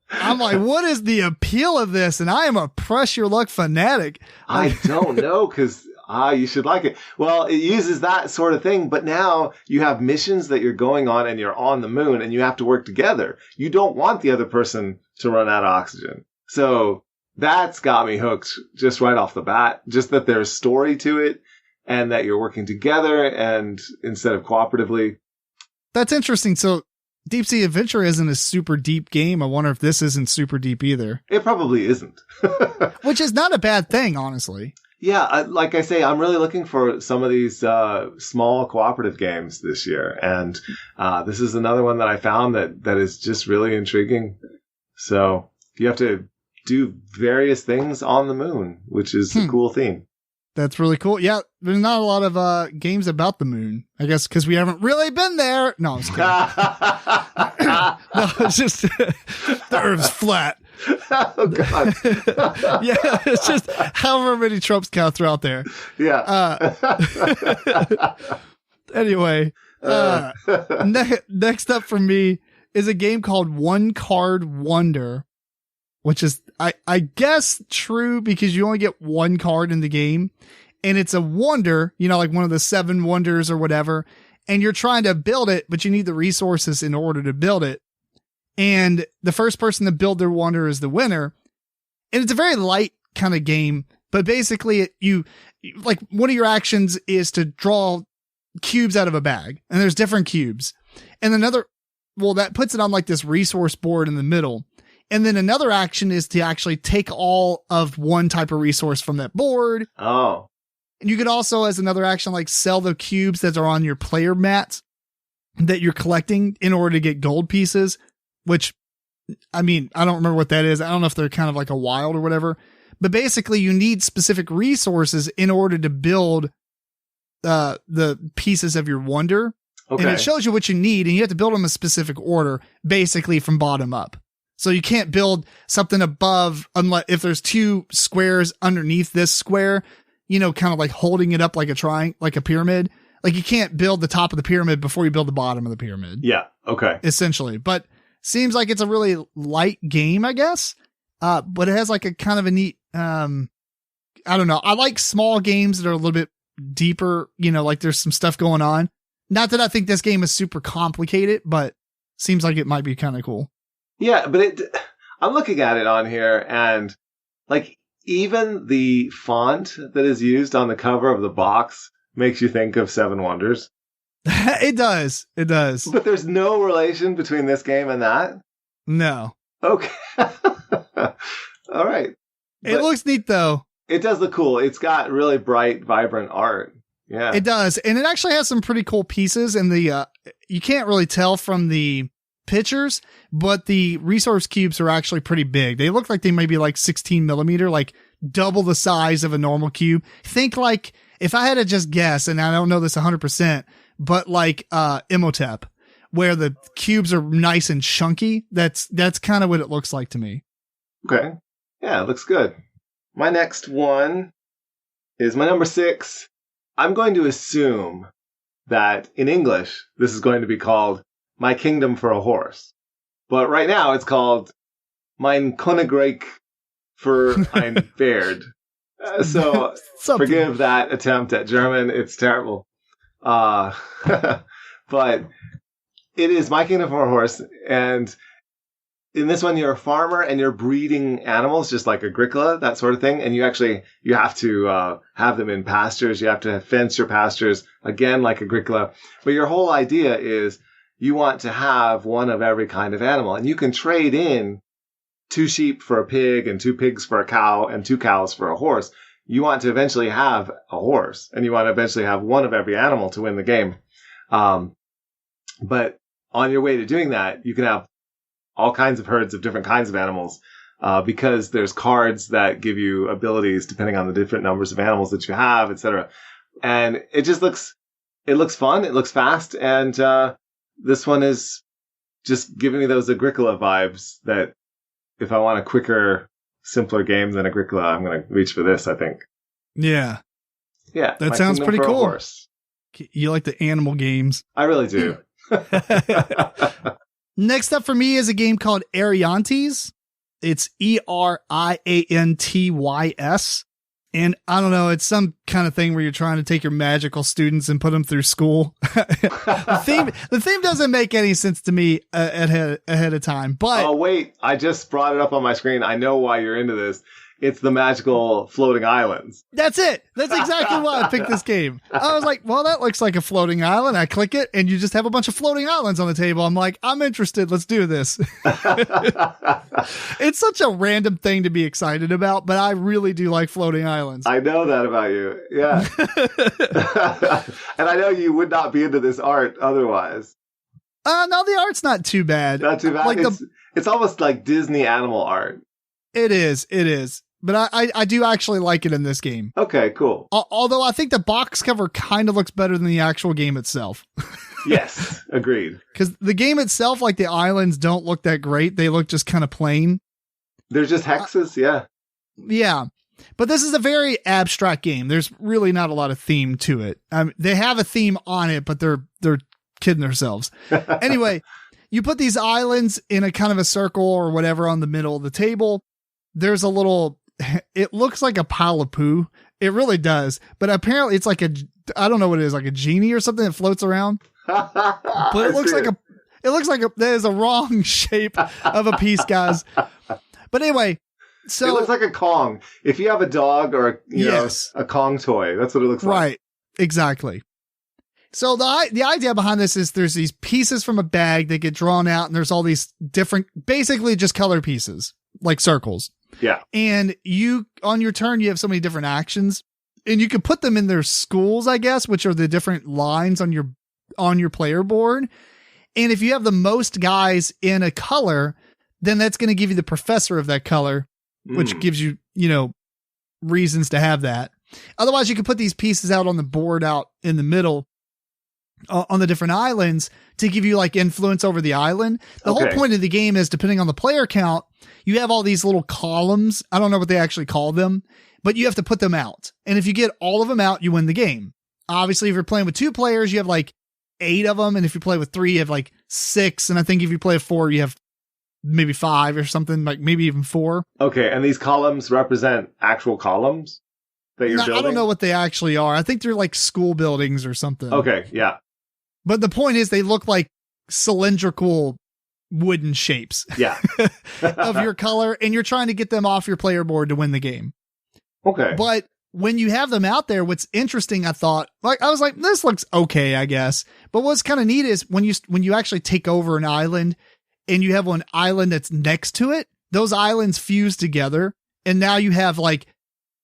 [SPEAKER 1] I'm like, what is the appeal of this? And I am a press your luck fanatic.
[SPEAKER 2] I don't know, because you should like it. Well, it uses that sort of thing, but now you have missions that you're going on and you're on the moon and you have to work together. You don't want the other person to run out of oxygen. So that's got me hooked just right off the bat. Just that there's story to it and that you're working together and instead of cooperatively.
[SPEAKER 1] That's interesting. So Deep Sea Adventure isn't a super deep game. I wonder if this isn't super deep either.
[SPEAKER 2] It probably isn't.
[SPEAKER 1] Which is not a bad thing, honestly.
[SPEAKER 2] Yeah, like I say, I'm really looking for some of these small cooperative games this year. And this is another one that I found that is just really intriguing. So you have to do various things on the moon, which is a cool theme.
[SPEAKER 1] That's really cool. Yeah, there's not a lot of games about the moon, I guess, because we haven't really been there. No, I'm just kidding. No, it's just the Earth's flat.
[SPEAKER 2] Oh, God.
[SPEAKER 1] Yeah, it's just however many tropes count throughout there.
[SPEAKER 2] Yeah.
[SPEAKER 1] Anyway, next up for me is a game called One Card Wonder, which is, I guess, true because you only get one card in the game. And it's a wonder, like one of the 7 wonders or whatever. And you're trying to build it, but you need the resources in order to build it. And the first person to build their wonder is the winner. And it's a very light kind of game, but basically you like one of your actions is to draw cubes out of a bag, and there's different cubes. And that puts it on like this resource board in the middle. And then another action is to actually take all of one type of resource from that board.
[SPEAKER 2] Oh.
[SPEAKER 1] And you could also, as another action, like sell the cubes that are on your player mats that you're collecting in order to get gold pieces. Which, I mean, I don't remember what that is. I don't know if they're kind of like a wild or whatever. But basically, you need specific resources in order to build the pieces of your wonder. Okay. And it shows you what you need, and you have to build them in a specific order, basically from bottom up. So you can't build something above unless if there's 2 squares underneath this square, kind of like holding it up like a triangle, like a pyramid. Like you can't build the top of the pyramid before you build the bottom of the pyramid.
[SPEAKER 2] Yeah. Okay.
[SPEAKER 1] Essentially. But seems like it's a really light game, I guess. But it has like a kind of a neat, I don't know. I like small games that are a little bit deeper, like there's some stuff going on. Not that I think this game is super complicated, but seems like it might be kind of cool.
[SPEAKER 2] Yeah, but I'm looking at it on here and like even the font that is used on the cover of the box makes you think of 7 Wonders.
[SPEAKER 1] It does.
[SPEAKER 2] But there's no relation between this game and that?
[SPEAKER 1] No.
[SPEAKER 2] Okay. All right.
[SPEAKER 1] It looks neat, though.
[SPEAKER 2] It does look cool. It's got really bright, vibrant art. Yeah.
[SPEAKER 1] It does. And it actually has some pretty cool pieces. And you can't really tell from the pictures, but the resource cubes are actually pretty big. They look like they may be like 16 millimeter, like double the size of a normal cube. Think like, if I had to just guess, and I don't know this 100%, but like Imhotep, where the cubes are nice and chunky. That's kind of what it looks like to me.
[SPEAKER 2] Okay. Yeah, it looks good. My next one is my number 6. I'm going to assume that in English, this is going to be called My Kingdom for a Horse. But right now, it's called Mein Königreich für ein Pferd. So forgive that attempt at German. It's terrible. But it is My Kingdom for a Horse. And in this one, you're a farmer and you're breeding animals, just like Agricola, that sort of thing. And you have to have them in pastures. You have to fence your pastures, again, like Agricola. But your whole idea is you want to have one of every kind of animal. And you can trade in 2 sheep for a pig and 2 pigs for a cow and 2 cows for a horse. You want to eventually have a horse, and you want to eventually have one of every animal to win the game. But on your way to doing that, you can have all kinds of herds of different kinds of animals, because there's cards that give you abilities depending on the different numbers of animals that you have, etc. And it just looks fun. It looks fast. And, this one is just giving me those Agricola vibes that if I want a quicker, simpler game than Agricola, I'm going to reach for this, I think.
[SPEAKER 1] Yeah.
[SPEAKER 2] Yeah.
[SPEAKER 1] That sounds pretty cool. You like the animal games.
[SPEAKER 2] I really do.
[SPEAKER 1] Next up for me is a game called Ariantes. It's Eriantys. And I don't know, it's some kind of thing where you're trying to take your magical students and put them through school. The theme doesn't make any sense to me ahead of time. But
[SPEAKER 2] oh, wait, I just brought it up on my screen. I know why you're into this. It's the magical floating islands.
[SPEAKER 1] That's it. That's exactly why I picked this game. I was like, well, that looks like a floating island. I click it and you just have a bunch of floating islands on the table. I'm like, I'm interested. Let's do this. It's such a random thing to be excited about, but I really do like floating islands.
[SPEAKER 2] I know that about you. Yeah. And I know you would not be into this art otherwise.
[SPEAKER 1] No, the art's not too bad.
[SPEAKER 2] Not too bad. Like it's almost like Disney animal art.
[SPEAKER 1] It is. But I do actually like it in this game.
[SPEAKER 2] Okay, cool.
[SPEAKER 1] Although I think the box cover kind of looks better than the actual game itself.
[SPEAKER 2] Yes, agreed.
[SPEAKER 1] Because the game itself, like the islands, don't look that great. They look just kind of plain.
[SPEAKER 2] They're just hexes, yeah.
[SPEAKER 1] Yeah. But this is a very abstract game. There's really not a lot of theme to it. They have a theme on it, but they're kidding themselves. Anyway, you put these islands in a kind of a circle or whatever on the middle of the table. There's a little... It looks like a pile of poo. It really does. But apparently it's like I don't know what it is, like a genie or something that floats around. But it looks like that is a wrong shape of a piece, guys. But anyway, so
[SPEAKER 2] it looks like a Kong. If you have a dog or a Kong toy, that's what it looks like.
[SPEAKER 1] Right. Exactly. So the idea behind this is there's these pieces from a bag that get drawn out and there's all these different, basically just color pieces, like circles.
[SPEAKER 2] Yeah.
[SPEAKER 1] And on your turn, you have so many different actions and you can put them in their schools, I guess, which are the different lines on your player board. And if you have the most guys in a color, then that's going to give you the professor of that color, which gives you, reasons to have that. Otherwise, you can put these pieces out on the board out in the middle on the different islands to give you like influence over the island. The whole point of the game is, depending on the player count, you have all these little columns. I don't know what they actually call them, but you have to put them out. And if you get all of them out, you win the game. Obviously, if you're playing with 2 players, you have like 8 of them. And if you play with 3, you have like 6. And I think if you play with 4, you have maybe 5 or something, like maybe even 4.
[SPEAKER 2] Okay. And these columns represent actual columns that you're building?
[SPEAKER 1] I don't know what they actually are. I think they're like school buildings or something.
[SPEAKER 2] Okay. Yeah.
[SPEAKER 1] But the point is they look like cylindrical wooden shapes of your color, and you're trying to get them off your player board to win the game.
[SPEAKER 2] Okay.
[SPEAKER 1] But when you have them out there, what's interesting, I thought, I was like, this looks okay, I guess. But what's kind of neat is when you actually take over an island and you have an island that's next to it, those islands fuse together. And now you have like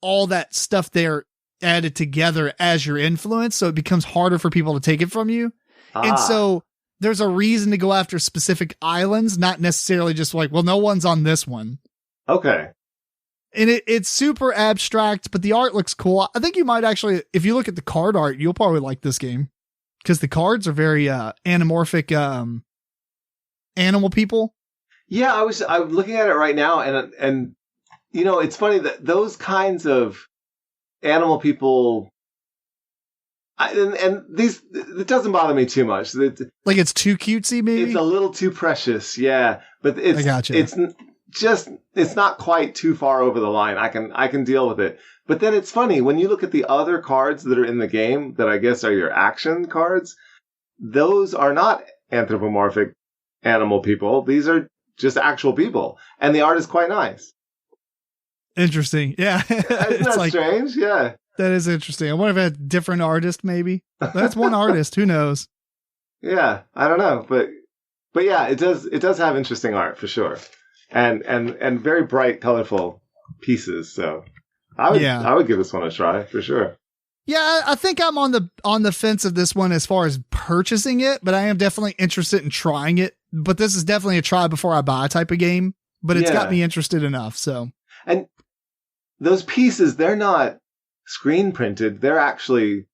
[SPEAKER 1] all that stuff there added together as your influence. So it becomes harder for people to take it from you. And so there's a reason to go after specific islands, not necessarily just like, well, no one's on this one.
[SPEAKER 2] Okay.
[SPEAKER 1] And it's super abstract, but the art looks cool. I think you might actually, if you look at the card art, you'll probably like this game because the cards are very anamorphic animal people.
[SPEAKER 2] Yeah, I'm looking at it right now, and it's funny that those kinds of animal people. And these, it doesn't bother me too much.
[SPEAKER 1] Like it's too cutesy, maybe?
[SPEAKER 2] It's a little too precious, yeah. But
[SPEAKER 1] I gotcha.
[SPEAKER 2] It's not quite too far over the line. I can deal with it. But then it's funny, when you look at the other cards that are in the game, that I guess are your action cards, those are not anthropomorphic animal people. These are just actual people. And the art is quite nice.
[SPEAKER 1] Interesting. Yeah.
[SPEAKER 2] Isn't that strange? Yeah.
[SPEAKER 1] That is interesting. I wonder if it had a different artist, maybe. That's one artist. Who knows?
[SPEAKER 2] Yeah, I don't know, but yeah, it does have interesting art for sure, and very bright, colorful pieces. So I would give this one a try for sure.
[SPEAKER 1] Yeah, I think I'm on the fence of this one as far as purchasing it, but I am definitely interested in trying it. But this is definitely a try before I buy type of game. But it's got me interested enough. So,
[SPEAKER 2] and those pieces, they're not screen printed. They're actually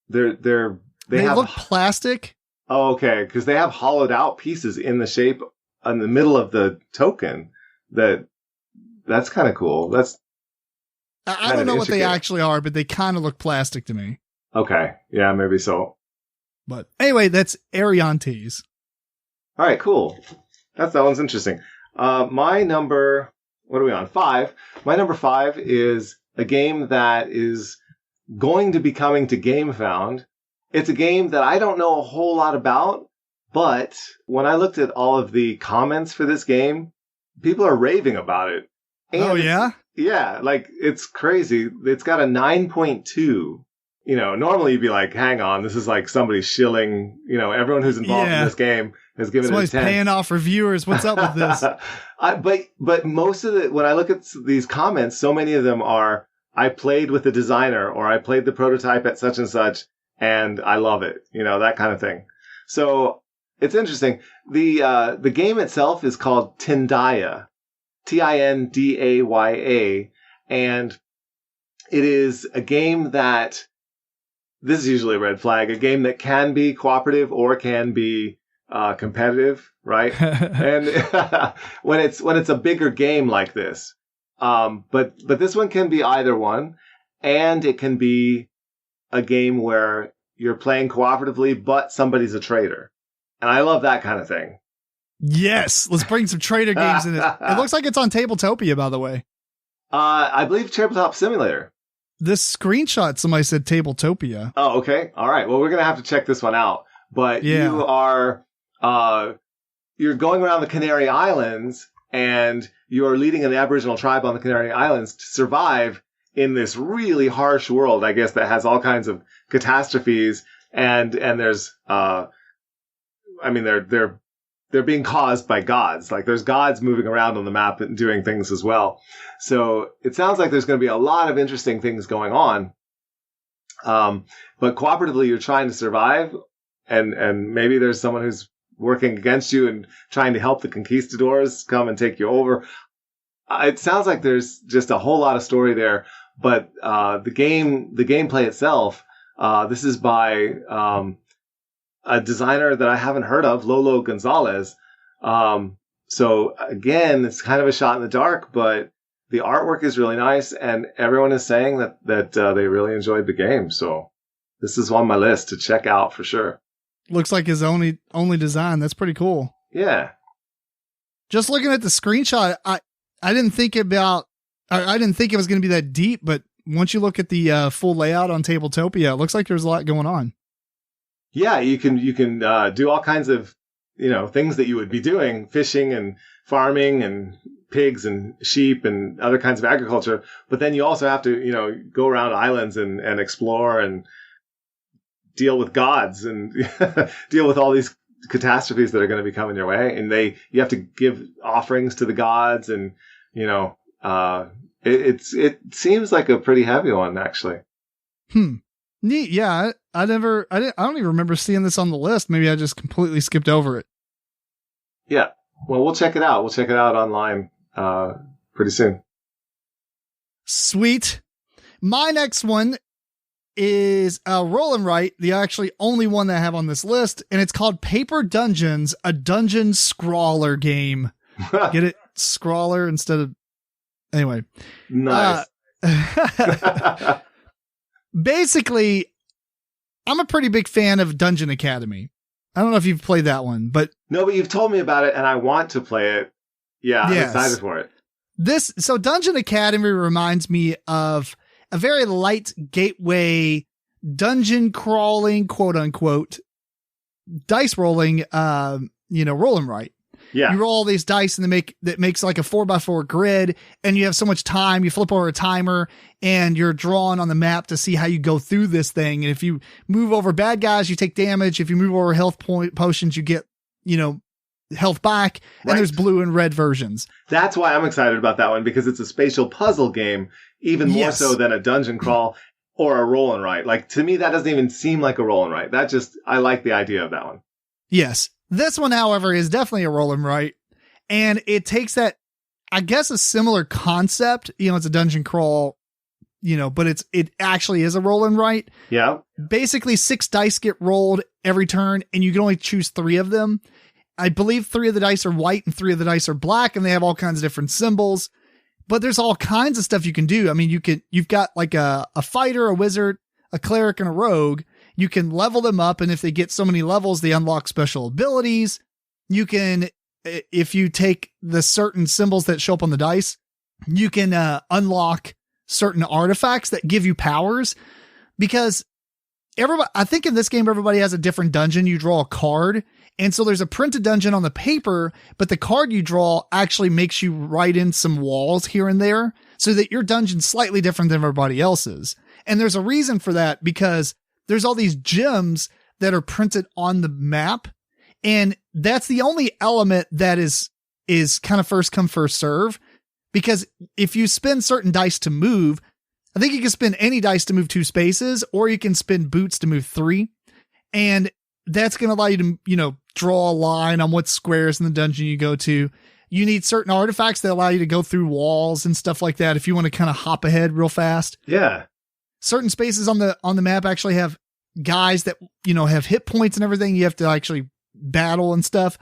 [SPEAKER 2] they
[SPEAKER 1] look plastic.
[SPEAKER 2] Oh, okay, because they have hollowed out pieces in the shape in the middle of the token. That's kind of cool.
[SPEAKER 1] I don't know what they actually are, but they kind of look plastic to me.
[SPEAKER 2] Okay, yeah, maybe so.
[SPEAKER 1] But anyway, that's Ariantes.
[SPEAKER 2] All right, cool. That one's interesting. My number, what are we on? 5. My number 5 is a game that is going to be coming to GameFound. It's a game that I don't know a whole lot about, but when I looked at all of the comments for this game, people are raving about it. And
[SPEAKER 1] oh, yeah?
[SPEAKER 2] Yeah, like, it's crazy. It's got a 9.2. You know, normally you'd be like, hang on, this is like somebody shilling, you know, everyone who's involved in this game has given
[SPEAKER 1] Somebody's
[SPEAKER 2] it a 10.
[SPEAKER 1] Paying off reviewers. What's up with this?
[SPEAKER 2] But most of it, when I look at these comments, so many of them are, I played with the designer, or I played the prototype at such and such, and I love it. You know, that kind of thing. So it's interesting. The game itself is called Tindaya, Tindaya, and it is a game that, this is usually a red flag, a game that can be cooperative or can be competitive, right? And when it's a bigger game like this, but this one can be either one, and it can be a game where you're playing cooperatively, but somebody's a traitor, and I love that kind of thing.
[SPEAKER 1] Yes, let's bring some traitor games in it. It looks like it's on Tabletopia, by the way.
[SPEAKER 2] I believe Tabletop Simulator.
[SPEAKER 1] This screenshot, somebody said Tabletopia.
[SPEAKER 2] Oh, okay. All right. Well, we're going to have to check this one out. But you are, you're going around the Canary Islands, and you are leading an Aboriginal tribe on the Canary Islands to survive in this really harsh world, I guess, that has all kinds of catastrophes. And there's, I mean, they're being caused by gods. Like, there's gods moving around on the map and doing things as well. So it sounds like there's going to be a lot of interesting things going on. But cooperatively, you're trying to survive, and maybe there's someone who's working against you and trying to help the conquistadors come and take you over. It sounds like there's just a whole lot of story there. But the gameplay itself, this is by a designer that I haven't heard of, Lolo Gonzalez. So again, it's kind of a shot in the dark, but the artwork is really nice, and everyone is saying that they really enjoyed the game. So this is on my list to check out for sure.
[SPEAKER 1] Looks like his only design. That's pretty cool.
[SPEAKER 2] Yeah.
[SPEAKER 1] Just looking at the screenshot, I didn't think it was going to be that deep, but once you look at the full layout on Tabletopia, it looks like there's a lot going on.
[SPEAKER 2] Yeah, you can do all kinds of, you know, things that you would be doing, fishing and farming and pigs and sheep and other kinds of agriculture. But then you also have to, you know, go around islands and explore and deal with gods and deal with all these catastrophes that are going to be coming your way. And you have to give offerings to the gods, and, you know, it seems like a pretty heavy one, actually.
[SPEAKER 1] Neat. Yeah. I don't even remember seeing this on the list. Maybe I just completely skipped over it.
[SPEAKER 2] Yeah. Well, we'll check it out. We'll check it out online pretty soon.
[SPEAKER 1] Sweet. My next one is Roll and Write, the actually only one that I have on this list, and it's called Paper Dungeons, a dungeon scrawler game. Get it? Scrawler instead of... Anyway.
[SPEAKER 2] Nice.
[SPEAKER 1] basically, I'm a pretty big fan of Dungeon Academy. I don't know if you've played that one, but
[SPEAKER 2] no, but you've told me about it and I want to play it. Yeah,
[SPEAKER 1] yes.
[SPEAKER 2] I'm excited for it.
[SPEAKER 1] So Dungeon Academy reminds me of a very light gateway dungeon crawling, quote unquote, dice rolling, roll and write.
[SPEAKER 2] Yeah.
[SPEAKER 1] You roll all these dice and that makes like a 4x4 grid, and you have so much time, you flip over a timer and you're drawing on the map to see how you go through this thing. And if you move over bad guys, you take damage. If you move over health potions, you get, health back. And There's blue and red versions.
[SPEAKER 2] That's why I'm excited about that one, because it's a spatial puzzle game, even more so than a dungeon crawl or a roll and write. Like, to me, that doesn't even seem like a roll and write. I like the idea of that one.
[SPEAKER 1] Yes. This one, however, is definitely a roll and write. And it takes that, I guess, a similar concept. It's a dungeon crawl, but it actually is a roll and write.
[SPEAKER 2] Yeah.
[SPEAKER 1] Basically, 6 dice get rolled every turn, and you can only choose 3 of them. I believe 3 of the dice are white and 3 of the dice are black, and they have all kinds of different symbols. But there's all kinds of stuff you can do. I mean, you've got like a fighter, a wizard, a cleric, and a rogue. You can level them up, and if they get so many levels, they unlock special abilities. You can, if you take the certain symbols that show up on the dice, you can unlock certain artifacts that give you powers. Because I think in this game, everybody has a different dungeon. You draw a card. And so there's a printed dungeon on the paper, but the card you draw actually makes you write in some walls here and there so that your dungeon's slightly different than everybody else's. And there's a reason for that, because there's all these gems that are printed on the map. And that's the only element that is kind of first come, first serve. Because if you spend certain dice to move, I think you can spend any dice to move 2 spaces, or you can spend boots to move 3. And that's going to allow you to, draw a line on what squares in the dungeon you go to. You need certain artifacts that allow you to go through walls and stuff like that if you want to kind of hop ahead real fast.
[SPEAKER 2] Yeah.
[SPEAKER 1] Certain spaces on the map actually have guys that, have hit points and everything. You have to actually battle and stuff.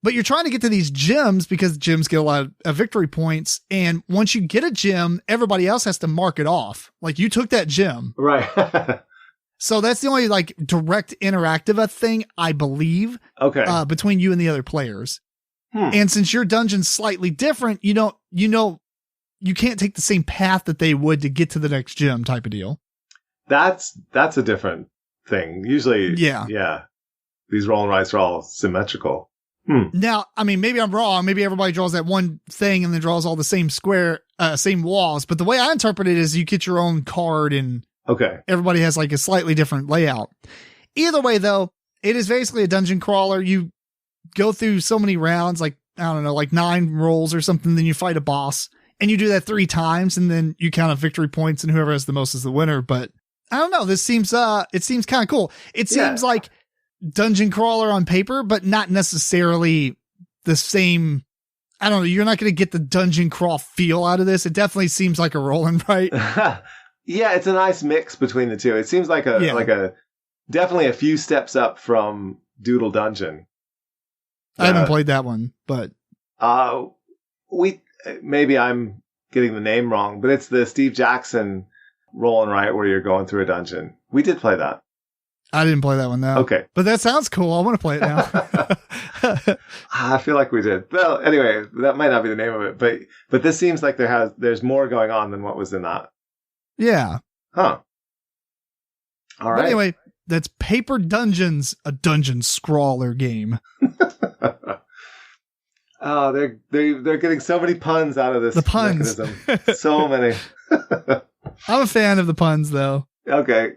[SPEAKER 1] But you're trying to get to these gems because gems get a lot of victory points. And once you get a gem, everybody else has to mark it off. Like, you took that gem.
[SPEAKER 2] Right.
[SPEAKER 1] So that's the only like direct interactive thing, I believe, between you and the other players. And since your dungeon's slightly different, you can't take the same path that they would to get to the next gem type of deal.
[SPEAKER 2] That's a different thing. Usually, yeah. These roll and writes are all symmetrical.
[SPEAKER 1] Now, I mean, maybe I'm wrong. Maybe everybody draws that one thing and then draws all the same same walls. But the way I interpret it is you get your own card and everybody has like a slightly different layout. Either way, though, it is basically a dungeon crawler. You go through so many rounds, like, I don't know, like 9 rolls or something. Then you fight a boss, and you do that 3 times, and then you count up victory points, and whoever has the most is the winner. But I don't know. This seems it seems kind of cool. It seems like dungeon crawler on paper, but not necessarily the same. I don't know. You're not going to get the dungeon crawl feel out of this. It definitely seems like a roll and write.
[SPEAKER 2] Yeah, it's a nice mix between the two. It seems like definitely a few steps up from Doodle Dungeon.
[SPEAKER 1] I haven't played that one, but
[SPEAKER 2] maybe I'm getting the name wrong, but it's the Steve Jackson roll and write where you're going through a dungeon. We did play that.
[SPEAKER 1] I didn't play that one now.
[SPEAKER 2] Okay.
[SPEAKER 1] But that sounds cool. I want to play it now.
[SPEAKER 2] I feel like we did. Well, anyway, that might not be the name of it, but this seems like there's more going on than what was in that.
[SPEAKER 1] Yeah.
[SPEAKER 2] Huh. All right.
[SPEAKER 1] But anyway, that's Paper Dungeons, a dungeon scrawler game.
[SPEAKER 2] Oh, they're getting so many puns out of this mechanism. So many.
[SPEAKER 1] I'm a fan of the puns, though.
[SPEAKER 2] Okay.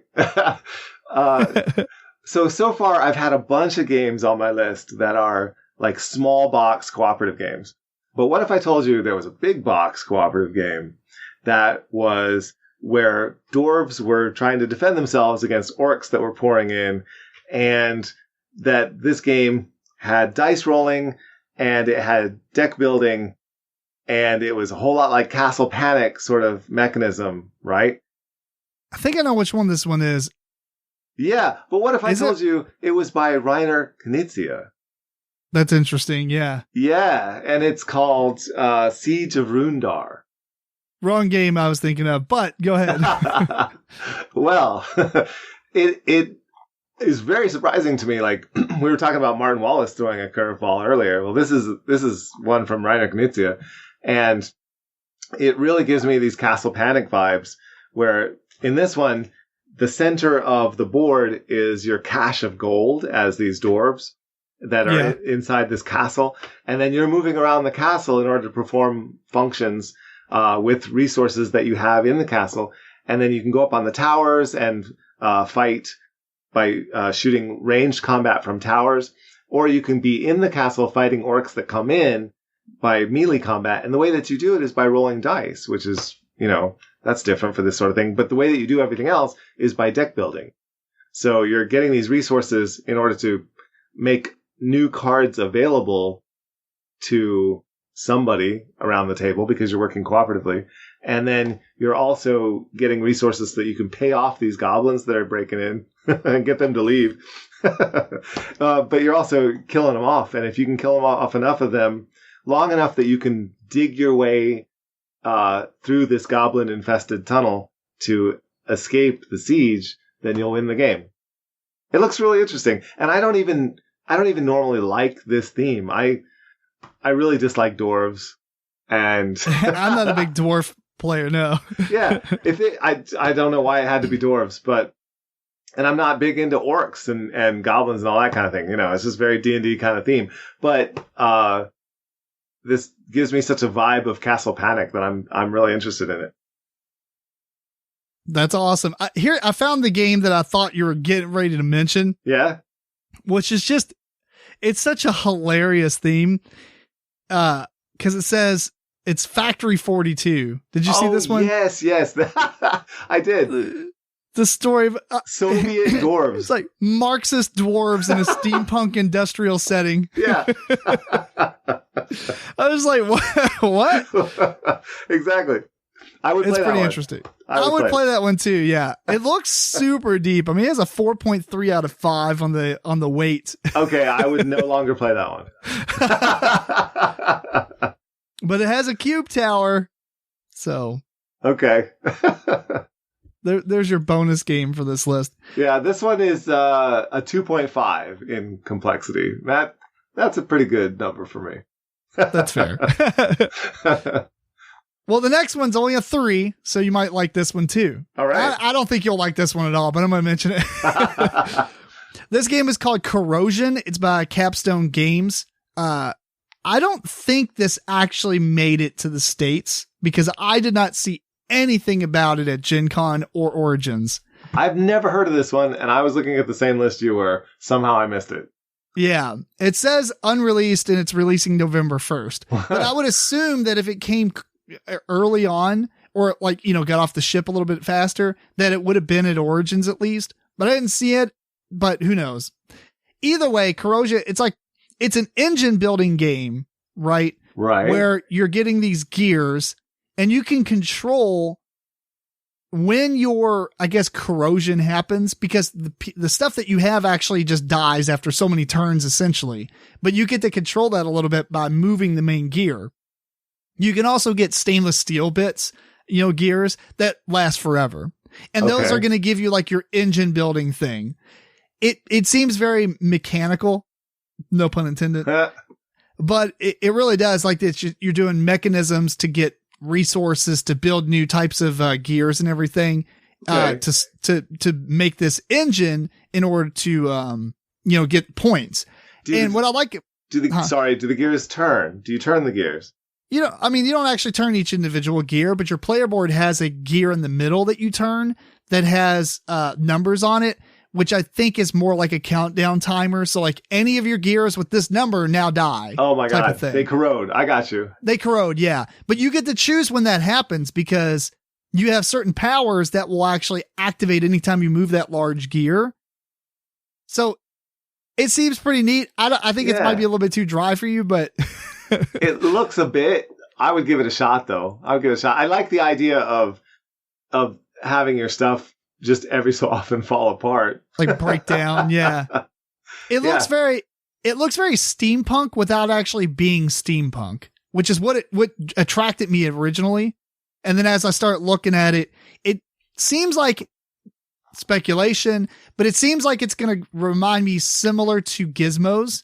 [SPEAKER 2] So far, I've had a bunch of games on my list that are like small box cooperative games. But what if I told you there was a big box cooperative game that was where dwarves were trying to defend themselves against orcs that were pouring in, and that this game had dice rolling and it had deck building, and it was a whole lot like Castle Panic sort of mechanism, right?
[SPEAKER 1] I think I know which one this one is.
[SPEAKER 2] Yeah, but what if I told you it was by Reiner Knizia?
[SPEAKER 1] That's interesting, yeah.
[SPEAKER 2] Yeah, and it's called Siege of Rundar.
[SPEAKER 1] Wrong game I was thinking of, but go ahead.
[SPEAKER 2] Well, it is very surprising to me. Like we were talking about Martin Wallace throwing a curveball earlier. Well, this is one from Reiner Knizia, and it really gives me these Castle Panic vibes, where in this one, the center of the board is your cache of gold as these dwarves that are inside this castle. And then you're moving around the castle in order to perform functions with resources that you have in the castle. And then you can go up on the towers and fight by shooting ranged combat from towers. Or you can be in the castle fighting orcs that come in by melee combat. And the way that you do it is by rolling dice, which is, that's different for this sort of thing. But the way that you do everything else is by deck building. So you're getting these resources in order to make new cards available to somebody around the table because you're working cooperatively. And then you're also getting resources so that you can pay off these goblins that are breaking in and get them to leave. But you're also killing them off. And if you can kill them off enough of them, long enough that you can dig your way through this goblin-infested tunnel to escape the siege, then you'll win the game. It looks really interesting, and I don't even normally like this theme. I really dislike dwarves, and
[SPEAKER 1] I'm not a big dwarf player. No.
[SPEAKER 2] Yeah, I don't know why it had to be dwarves, and I'm not big into orcs and goblins and all that kind of thing. It's just very D&D kind of theme, but this gives me such a vibe of Castle Panic that I'm really interested in it.
[SPEAKER 1] That's awesome. I found the game that I thought you were getting ready to mention.
[SPEAKER 2] Yeah.
[SPEAKER 1] Which is it's such a hilarious theme. Cause it says it's Factory 42. Did you see this one?
[SPEAKER 2] Yes. I did.
[SPEAKER 1] The story of
[SPEAKER 2] Soviet dwarves.
[SPEAKER 1] It's like Marxist dwarves in a steampunk industrial setting.
[SPEAKER 2] Yeah.
[SPEAKER 1] I was like, what?
[SPEAKER 2] Exactly. I would play that one. It's
[SPEAKER 1] pretty interesting. I would play that one too. Yeah. It looks super deep. I mean, it has a 4.3 out of 5 on the weight.
[SPEAKER 2] Okay. I would no longer play that one.
[SPEAKER 1] But it has a cube tower. So.
[SPEAKER 2] Okay.
[SPEAKER 1] There's your bonus game for this list.
[SPEAKER 2] Yeah. This one is a 2.5 in complexity. That's a pretty good number for me.
[SPEAKER 1] That's fair. Well, the next one's only a 3, so you might like this one too.
[SPEAKER 2] All right.
[SPEAKER 1] I don't think you'll like this one at all, but I'm going to mention it. This game is called Corrosion. It's by Capstone Games. I don't think this actually made it to the States because I did not see anything about it at Gen Con or Origins.
[SPEAKER 2] I've never heard of this one, and I was looking at the same list you were. Somehow I missed it.
[SPEAKER 1] Yeah, it says unreleased and it's releasing November 1st. But I would assume that if it came early on or got off the ship a little bit faster, that it would have been at Origins at least. But I didn't see it, but who knows? Either way, Corrosion, it's an engine building game, right?
[SPEAKER 2] Right.
[SPEAKER 1] Where you're getting these gears and you can control when your, corrosion happens, because the stuff that you have actually just dies after so many turns, essentially. But you get to control that a little bit by moving the main gear. You can also get stainless steel bits, gears that last forever. And those are going to give you your engine building thing. It seems very mechanical, no pun intended, but it really does. You're doing mechanisms to get resources to build new types of gears and everything, to make this engine in order to get points. What I like,
[SPEAKER 2] do the gears turn? Do you turn the gears?
[SPEAKER 1] You don't actually turn each individual gear, but your player board has a gear in the middle that you turn that has numbers on it, which I think is more like a countdown timer. So any of your gears with this number now die.
[SPEAKER 2] Oh my God. They corrode. I got you.
[SPEAKER 1] They corrode. Yeah. But you get to choose when that happens because you have certain powers that will actually activate anytime you move that large gear. So it seems pretty neat. I think it might be a little bit too dry for you, but
[SPEAKER 2] it looks a bit. I would give it a shot though. I like the idea of having your stuff just every so often fall apart.
[SPEAKER 1] Break down. Yeah. It looks very steampunk without actually being steampunk, which is what attracted me originally. And then as I start looking at it, it seems like speculation, but it seems like it's going to remind me similar to Gizmos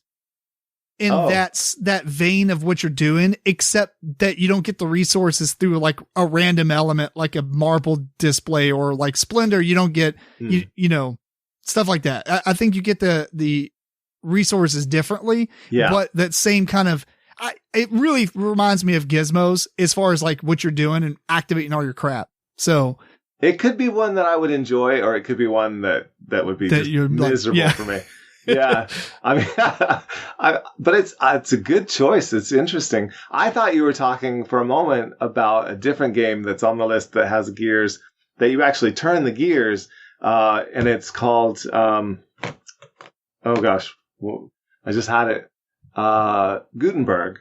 [SPEAKER 1] in that vein of what you're doing, except that you don't get the resources through like a random element, like a marble display, or like Splendor. You don't get, you know, stuff like that. I think you get the resources differently, but that same kind of, it really reminds me of Gizmos as far as like what you're doing and activating all your crap. So
[SPEAKER 2] it could be one that I would enjoy, or it could be one that would be just miserable for me. Yeah. I mean, but it's a good choice. It's interesting. I thought you were talking for a moment about a different game that's on the list that has gears, that you actually turn the gears, and it's called, oh gosh, well, I just had it. Gutenberg.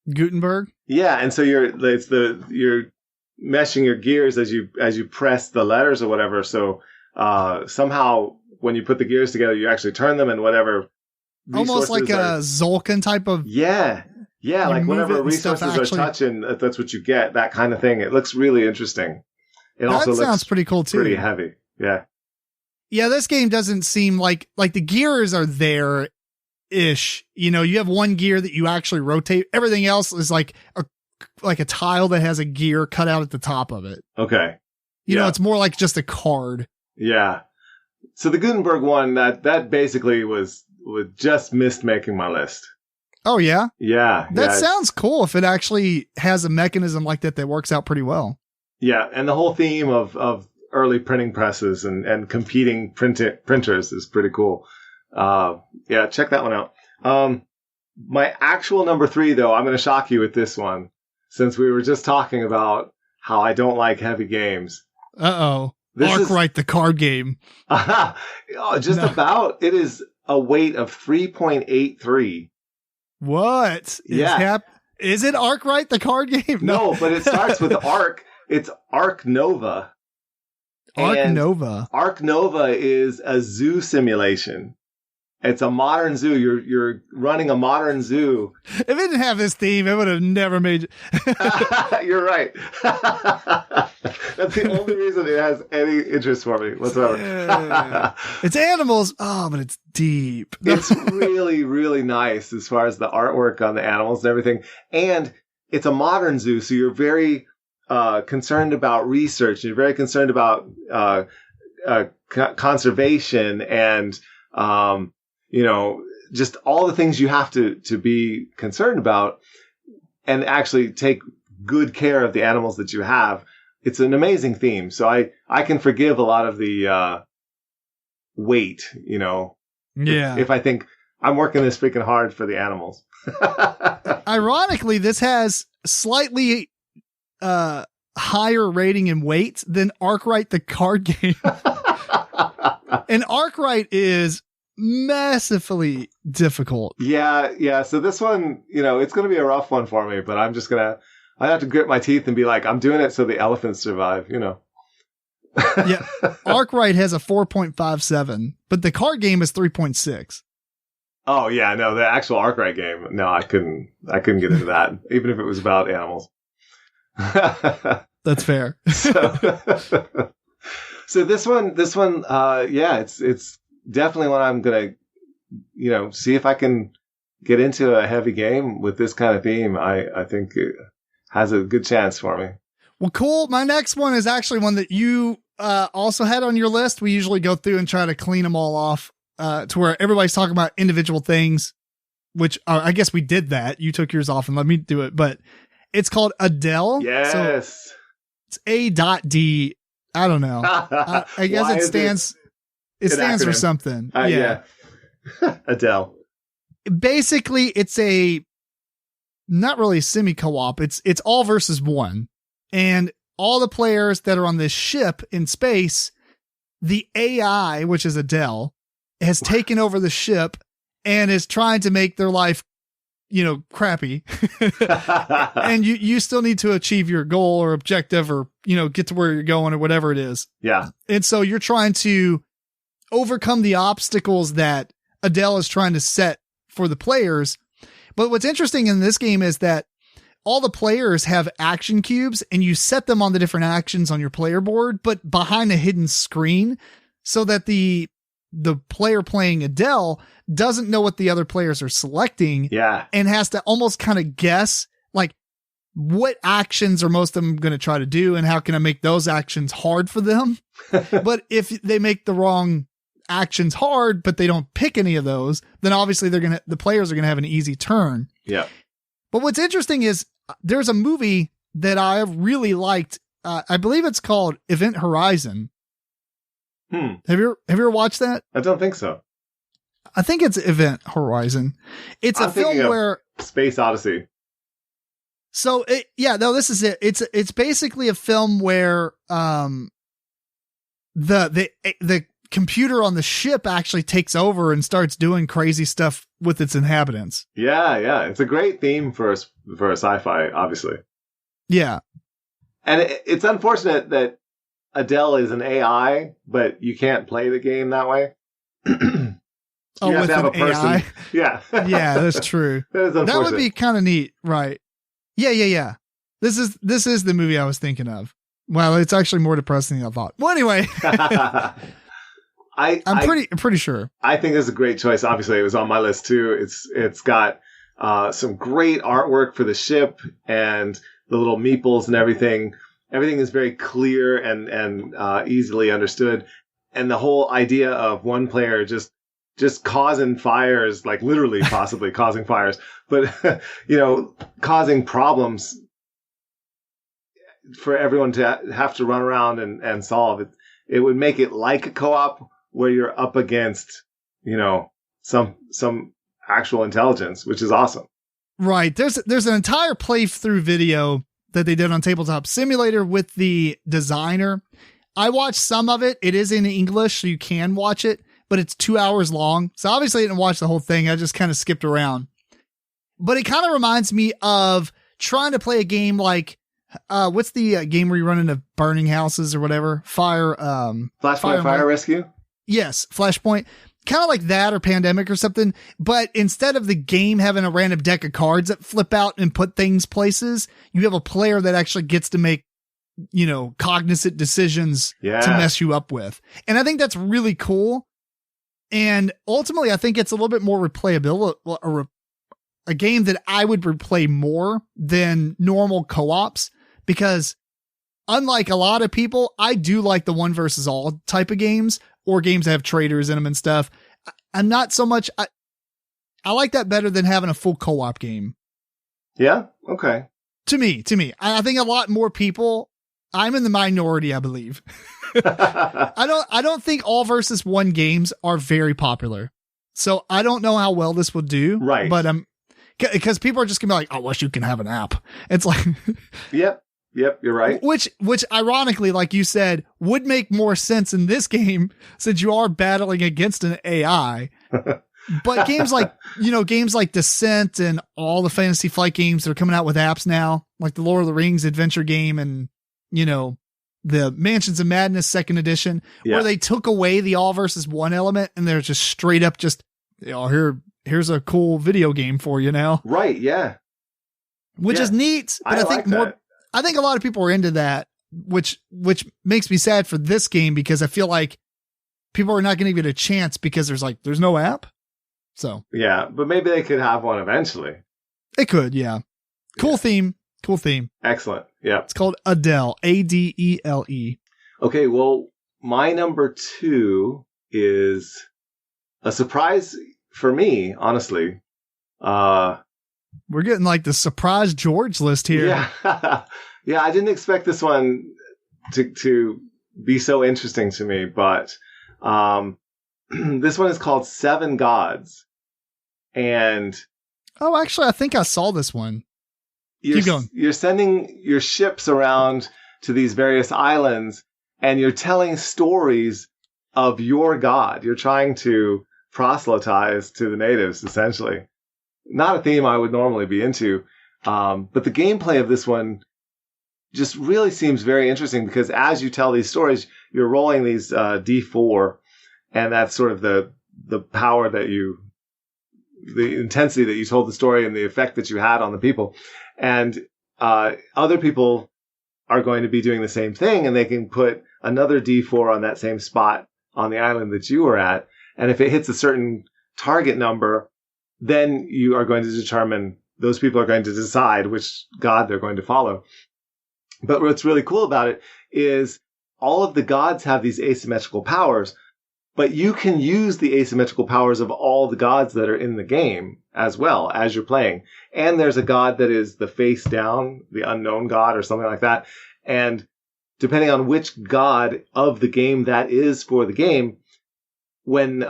[SPEAKER 2] Yeah. And so you're meshing your gears as you press the letters or whatever. So, somehow when you put the gears together, you actually turn them, and whatever.
[SPEAKER 1] Almost like a Zolkin type of.
[SPEAKER 2] Yeah. Yeah. Like whatever resources are touching, that's what you get, that kind of thing. It looks really interesting. It also
[SPEAKER 1] sounds
[SPEAKER 2] looks
[SPEAKER 1] pretty cool too.
[SPEAKER 2] Pretty heavy. Yeah.
[SPEAKER 1] Yeah. This game doesn't seem like the gears are there ish. You know, you have one gear that you actually rotate. Everything else is like a tile that has a gear cut out at the top of it.
[SPEAKER 2] Okay.
[SPEAKER 1] You know, it's more like just a card.
[SPEAKER 2] Yeah. So the Gutenberg one, that basically was just missed making my list.
[SPEAKER 1] Oh yeah?
[SPEAKER 2] Yeah.
[SPEAKER 1] That sounds cool if it actually has a mechanism like that works out pretty well.
[SPEAKER 2] Yeah. And the whole theme of early printing presses and competing printers is pretty cool. Yeah, check that one out. My actual number 3, though, I'm going to shock you with this one, since we were just talking about how I don't like heavy games.
[SPEAKER 1] Uh-oh. Arkwright, the card game.
[SPEAKER 2] About. It is a weight of 3.83.
[SPEAKER 1] What? Is it Arkwright, the card game?
[SPEAKER 2] No, but it starts with Arc. It's Arc Nova.
[SPEAKER 1] Arc Nova.
[SPEAKER 2] Arc Nova is a zoo simulation. It's a modern zoo. You're running a modern zoo.
[SPEAKER 1] If it didn't have this theme, it would have never made.
[SPEAKER 2] You're right. That's the only reason it has any interest for me whatsoever.
[SPEAKER 1] It's animals. Oh, but it's deep.
[SPEAKER 2] It's really, really nice as far as the artwork on the animals and everything. And it's a modern zoo, so you're very concerned about research. You're very concerned about conservation and just all the things you have to be concerned about, and actually take good care of the animals that you have. It's an amazing theme. So I can forgive a lot of the weight, if I think I'm working this freaking hard for the animals.
[SPEAKER 1] Ironically, this has slightly higher rating and weight than Arkwright, the card game. And Arkwright is massively difficult.
[SPEAKER 2] Yeah. So this one, it's going to be a rough one for me, but I have to grit my teeth and be like, I'm doing it so the elephants survive,
[SPEAKER 1] Yeah. Arkwright has a 4.57, but the card game is 3.6.
[SPEAKER 2] Oh yeah, no, the actual Arkwright game. No, I couldn't get into that, even if it was about animals.
[SPEAKER 1] That's fair.
[SPEAKER 2] So this one, it's definitely one I'm going to, see if I can get into a heavy game with this kind of theme. I think it has a good chance for me.
[SPEAKER 1] Well, cool. My next one is actually one that you also had on your list. We usually go through and try to clean them all off to where everybody's talking about individual things, which I guess we did that. You took yours off and let me do it, but it's called Adele.
[SPEAKER 2] Yes.
[SPEAKER 1] So it's A.D. I don't know. I guess it stands for something.
[SPEAKER 2] Yeah. Adele.
[SPEAKER 1] Basically, it's not really semi-co-op. It's all versus one. And all the players that are on this ship in space, the AI, which is Adele, has taken over the ship and is trying to make their life, crappy. And you still need to achieve your goal or objective or, get to where you're going or whatever it is.
[SPEAKER 2] Yeah.
[SPEAKER 1] And so you're trying to overcome the obstacles that Adele is trying to set for the players. But what's interesting in this game is that all the players have action cubes and you set them on the different actions on your player board, but behind a hidden screen so that the player playing Adele doesn't know what the other players are selecting.
[SPEAKER 2] Yeah.
[SPEAKER 1] And has to almost kind of guess like what actions are most of them going to try to do and how can I make those actions hard for them? But if they make the wrong actions hard, but they don't pick any of those, then obviously the players are going to have an easy turn.
[SPEAKER 2] Yeah.
[SPEAKER 1] But what's interesting is there's a movie that I really liked. I believe it's called Event Horizon. Have you ever watched that?
[SPEAKER 2] I don't think so.
[SPEAKER 1] I think it's Event Horizon. It's a film where
[SPEAKER 2] Space Odyssey.
[SPEAKER 1] So this is it. It's basically a film where the computer on the ship actually takes over and starts doing crazy stuff with its inhabitants.
[SPEAKER 2] Yeah. It's a great theme for a sci-fi, obviously.
[SPEAKER 1] Yeah.
[SPEAKER 2] And it's unfortunate that Adele is an AI, but you can't play the game that way. You have to have a person. AI? Yeah.
[SPEAKER 1] Yeah, that's true. That would be kind of neat, right? Yeah. This is the movie I was thinking of. Well, it's actually more depressing than I thought. Well, anyway. I'm pretty sure.
[SPEAKER 2] I think it's a great choice. Obviously, it was on my list too. It's got some great artwork for the ship and the little meeples and everything. Everything is very clear and easily understood. And the whole idea of one player just causing fires, like literally possibly causing fires, but causing problems for everyone to have to run around and solve it. It would make it like a co-op where you're up against, some actual intelligence, which is awesome.
[SPEAKER 1] Right. There's an entire playthrough video that they did on Tabletop Simulator with the designer. I watched some of it. It is in English, so you can watch it, but it's 2 hours long. So obviously I didn't watch the whole thing. I just kind of skipped around. But it kind of reminds me of trying to play a game like, what's the game where you run into burning houses or whatever?
[SPEAKER 2] Flashpoint Fire Rescue?
[SPEAKER 1] Yes, Flashpoint. Kind of like that or Pandemic or something. But instead of the game having a random deck of cards that flip out and put things places, you have a player that actually gets to make, cognizant decisions to mess you up with. And I think that's really cool. And ultimately, I think it's a little bit more replayable, or a game that I would replay more than normal co-ops, because unlike a lot of people, I do like the one versus all type of games or games that have traders in them and stuff. I'm not so much. I like that better than having a full co-op game.
[SPEAKER 2] Yeah. Okay.
[SPEAKER 1] To me, I think a lot more people. I'm in the minority, I believe. I don't think all versus one games are very popular. So I don't know how well this will do.
[SPEAKER 2] Right.
[SPEAKER 1] But because people are just gonna be like, I wish you can have an app. It's like,
[SPEAKER 2] Yep, you're right.
[SPEAKER 1] Which ironically, like you said, would make more sense in this game since you are battling against an AI. But games like Descent and all the Fantasy Flight games that are coming out with apps now, like the Lord of the Rings adventure game and, the Mansions of Madness 2nd edition, where they took away the all versus one element and they're just straight up here's a cool video game for you now.
[SPEAKER 2] Right, yeah.
[SPEAKER 1] Which is neat, but I think a lot of people are into that, which makes me sad for this game because I feel like people are not going to give it a chance because there's no app. So
[SPEAKER 2] yeah, but maybe they could have one eventually.
[SPEAKER 1] They could, yeah. Cool theme.
[SPEAKER 2] Excellent. Yeah.
[SPEAKER 1] It's called Adele, Adele.
[SPEAKER 2] Okay, well, my number 2 is a surprise for me, honestly.
[SPEAKER 1] We're getting like the surprise George list here.
[SPEAKER 2] Yeah. Yeah, I didn't expect this one to be so interesting to me, but this one is called Seven Gods. And
[SPEAKER 1] actually, I think I saw this one. Keep going.
[SPEAKER 2] You're sending your ships around to these various islands, and you're telling stories of your god. You're trying to proselytize to the natives, essentially. Not a theme I would normally be into, but the gameplay of this one just really seems very interesting because as you tell these stories, you're rolling these D4, and that's sort of the power the intensity that you told the story and the effect that you had on the people. And other people are going to be doing the same thing, and they can put another D4 on that same spot on the island that you were at. And if it hits a certain target number, then you are going to determine, those people are going to decide which god they're going to follow. But what's really cool about it is all of the gods have these asymmetrical powers, but you can use the asymmetrical powers of all the gods that are in the game as well as you're playing. And there's a god that is the face down, the unknown god or something like that. And depending on which god of the game that is for the game, when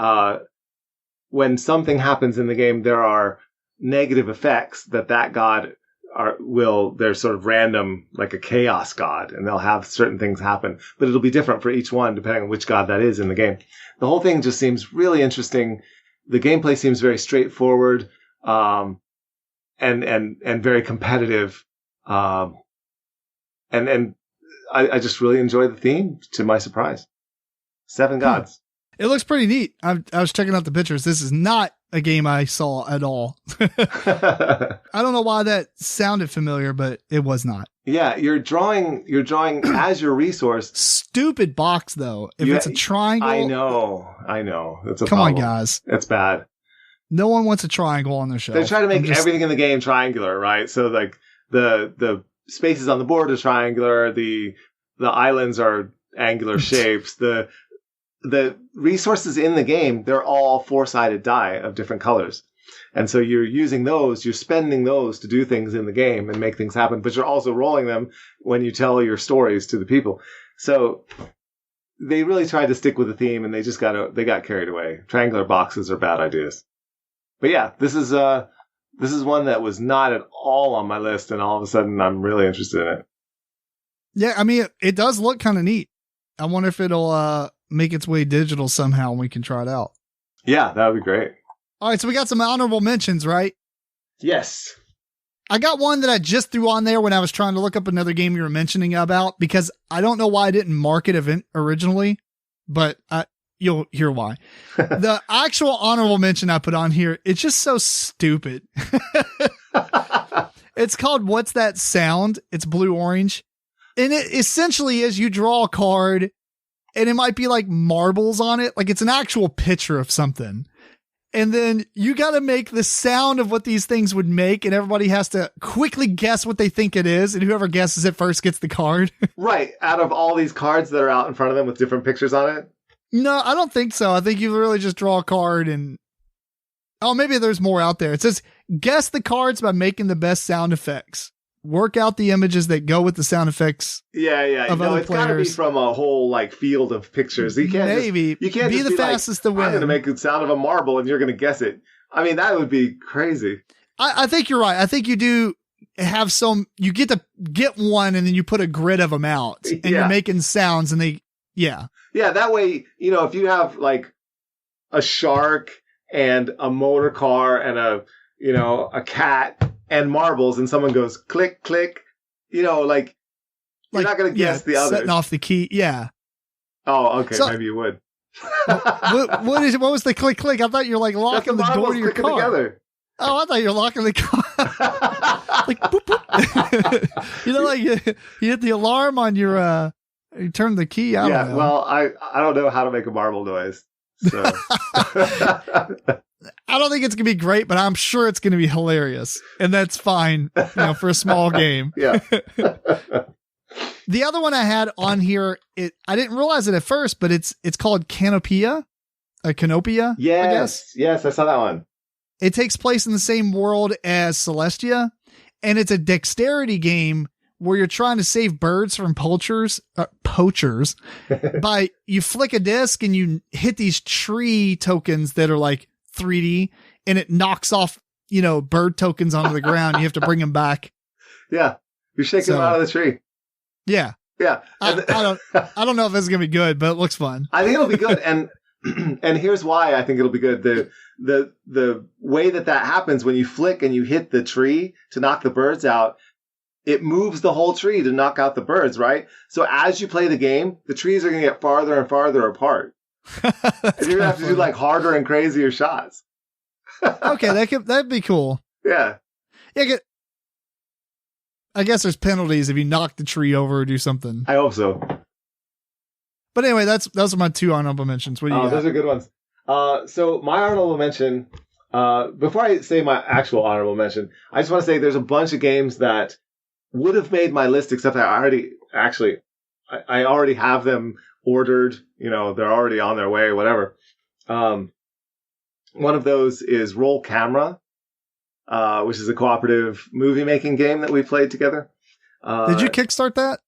[SPEAKER 2] something happens in the game, there are negative effects that god they're sort of random, like a chaos god, and they'll have certain things happen, but it'll be different for each one depending on which god that is in the game. The whole thing just seems really interesting. The gameplay seems very straightforward, and very competitive. And I just really enjoy the theme, to my surprise. 7 gods.
[SPEAKER 1] It looks pretty neat. I was checking out the pictures. This is not a game I saw at all. I don't know why that sounded familiar, but it was not.
[SPEAKER 2] Yeah, you're drawing as your resource.
[SPEAKER 1] Stupid box though. If it's a triangle.
[SPEAKER 2] I know. It's a
[SPEAKER 1] Come
[SPEAKER 2] problem.
[SPEAKER 1] on, guys.
[SPEAKER 2] It's bad.
[SPEAKER 1] No one wants a triangle on their shelf.
[SPEAKER 2] They're trying to make everything in the game triangular, right? So like the spaces on the board are triangular, the islands are angular shapes, the resources in the game, they're all 4-sided die of different colors. And so you're using those, you're spending those to do things in the game and make things happen, but you're also rolling them when you tell your stories to the people. So they really tried to stick with the theme, and they got carried away. Triangular boxes are bad ideas. But yeah, this is one that was not at all on my list, and all of a sudden I'm really interested in it.
[SPEAKER 1] Yeah, I mean, it does look kind of neat. I wonder if it'll make its way digital somehow and we can try it out.
[SPEAKER 2] Yeah, that would be great.
[SPEAKER 1] All right, so we got some honorable mentions, right?
[SPEAKER 2] Yes.
[SPEAKER 1] I got one that I just threw on there when I was trying to look up another game you were mentioning about, because I don't know why I didn't mark it originally, but you'll hear why. The actual honorable mention I put on here, it's just so stupid. It's called What's That Sound? It's blue-orange. And it essentially is you draw a card, and it might be like marbles on it. Like it's an actual picture of something. And then you got to make the sound of what these things would make, and everybody has to quickly guess what they think it is, and whoever guesses it first gets the card.
[SPEAKER 2] Right. Out of all these cards that are out in front of them with different pictures on it?
[SPEAKER 1] No, I don't think so. I think you really just draw a card and... Oh, maybe there's more out there. It says, guess the cards by making the best sound effects. Work out the images that go with the sound effects.
[SPEAKER 2] Yeah. No, it's got to be from a whole like field of pictures. You can't
[SPEAKER 1] be the fastest to win.
[SPEAKER 2] I'm going to make the sound of a marble and you're going to guess it. I mean, that would be crazy.
[SPEAKER 1] I think you're right. I think you do have you get to get one and then you put a grid of them out and you're making sounds and Yeah,
[SPEAKER 2] that way, if you have like a shark and a motor car and a cat and marbles, and someone goes click, click, you're not going to guess the others.
[SPEAKER 1] Setting off the key. Yeah.
[SPEAKER 2] Oh, okay. So, maybe you would.
[SPEAKER 1] what was the click, click? I thought you were like locking the door to your car. Together. Oh, I thought you were locking the car. Like, boop, boop. Like you hit the alarm on your, you turn the key out.
[SPEAKER 2] Yeah. Well, I don't know how to make a marble noise. So.
[SPEAKER 1] I don't think it's going to be great, but I'm sure it's going to be hilarious. And that's fine, for a small game.
[SPEAKER 2] Yeah.
[SPEAKER 1] The other one I had on here, I didn't realize it at first, but it's called Canopia. Canopia,
[SPEAKER 2] yes,
[SPEAKER 1] I guess.
[SPEAKER 2] Yes, I saw that one.
[SPEAKER 1] It takes place in the same world as Celestia, and it's a dexterity game where you're trying to save birds from poachers by you flick a disc and you hit these tree tokens that are like 3D, and it knocks off, bird tokens onto the ground. You have to bring them back.
[SPEAKER 2] Yeah. You're shaking them out of the tree.
[SPEAKER 1] Yeah.
[SPEAKER 2] Yeah.
[SPEAKER 1] I don't know if this is going to be good, but it looks fun.
[SPEAKER 2] I think it'll be good. And here's why I think it'll be good. The way that happens when you flick and you hit the tree to knock the birds out, it moves the whole tree to knock out the birds, right? So as you play the game, the trees are going to get farther and farther apart. And you're going to have to do like harder and crazier shots.
[SPEAKER 1] Okay, that'd be cool.
[SPEAKER 2] Yeah.
[SPEAKER 1] Yeah. I guess there's penalties if you knock the tree over or do something.
[SPEAKER 2] I hope so.
[SPEAKER 1] But anyway, those are my 2 honorable mentions. What do you got?
[SPEAKER 2] Those are good ones. So my honorable mention, before I say my actual honorable mention, I just want to say there's a bunch of games that would have made my list, except I already have them ordered. You know, they're already on their way, whatever. One of those is Roll Camera, which is a cooperative movie making game that we played together.
[SPEAKER 1] Did you kickstart that?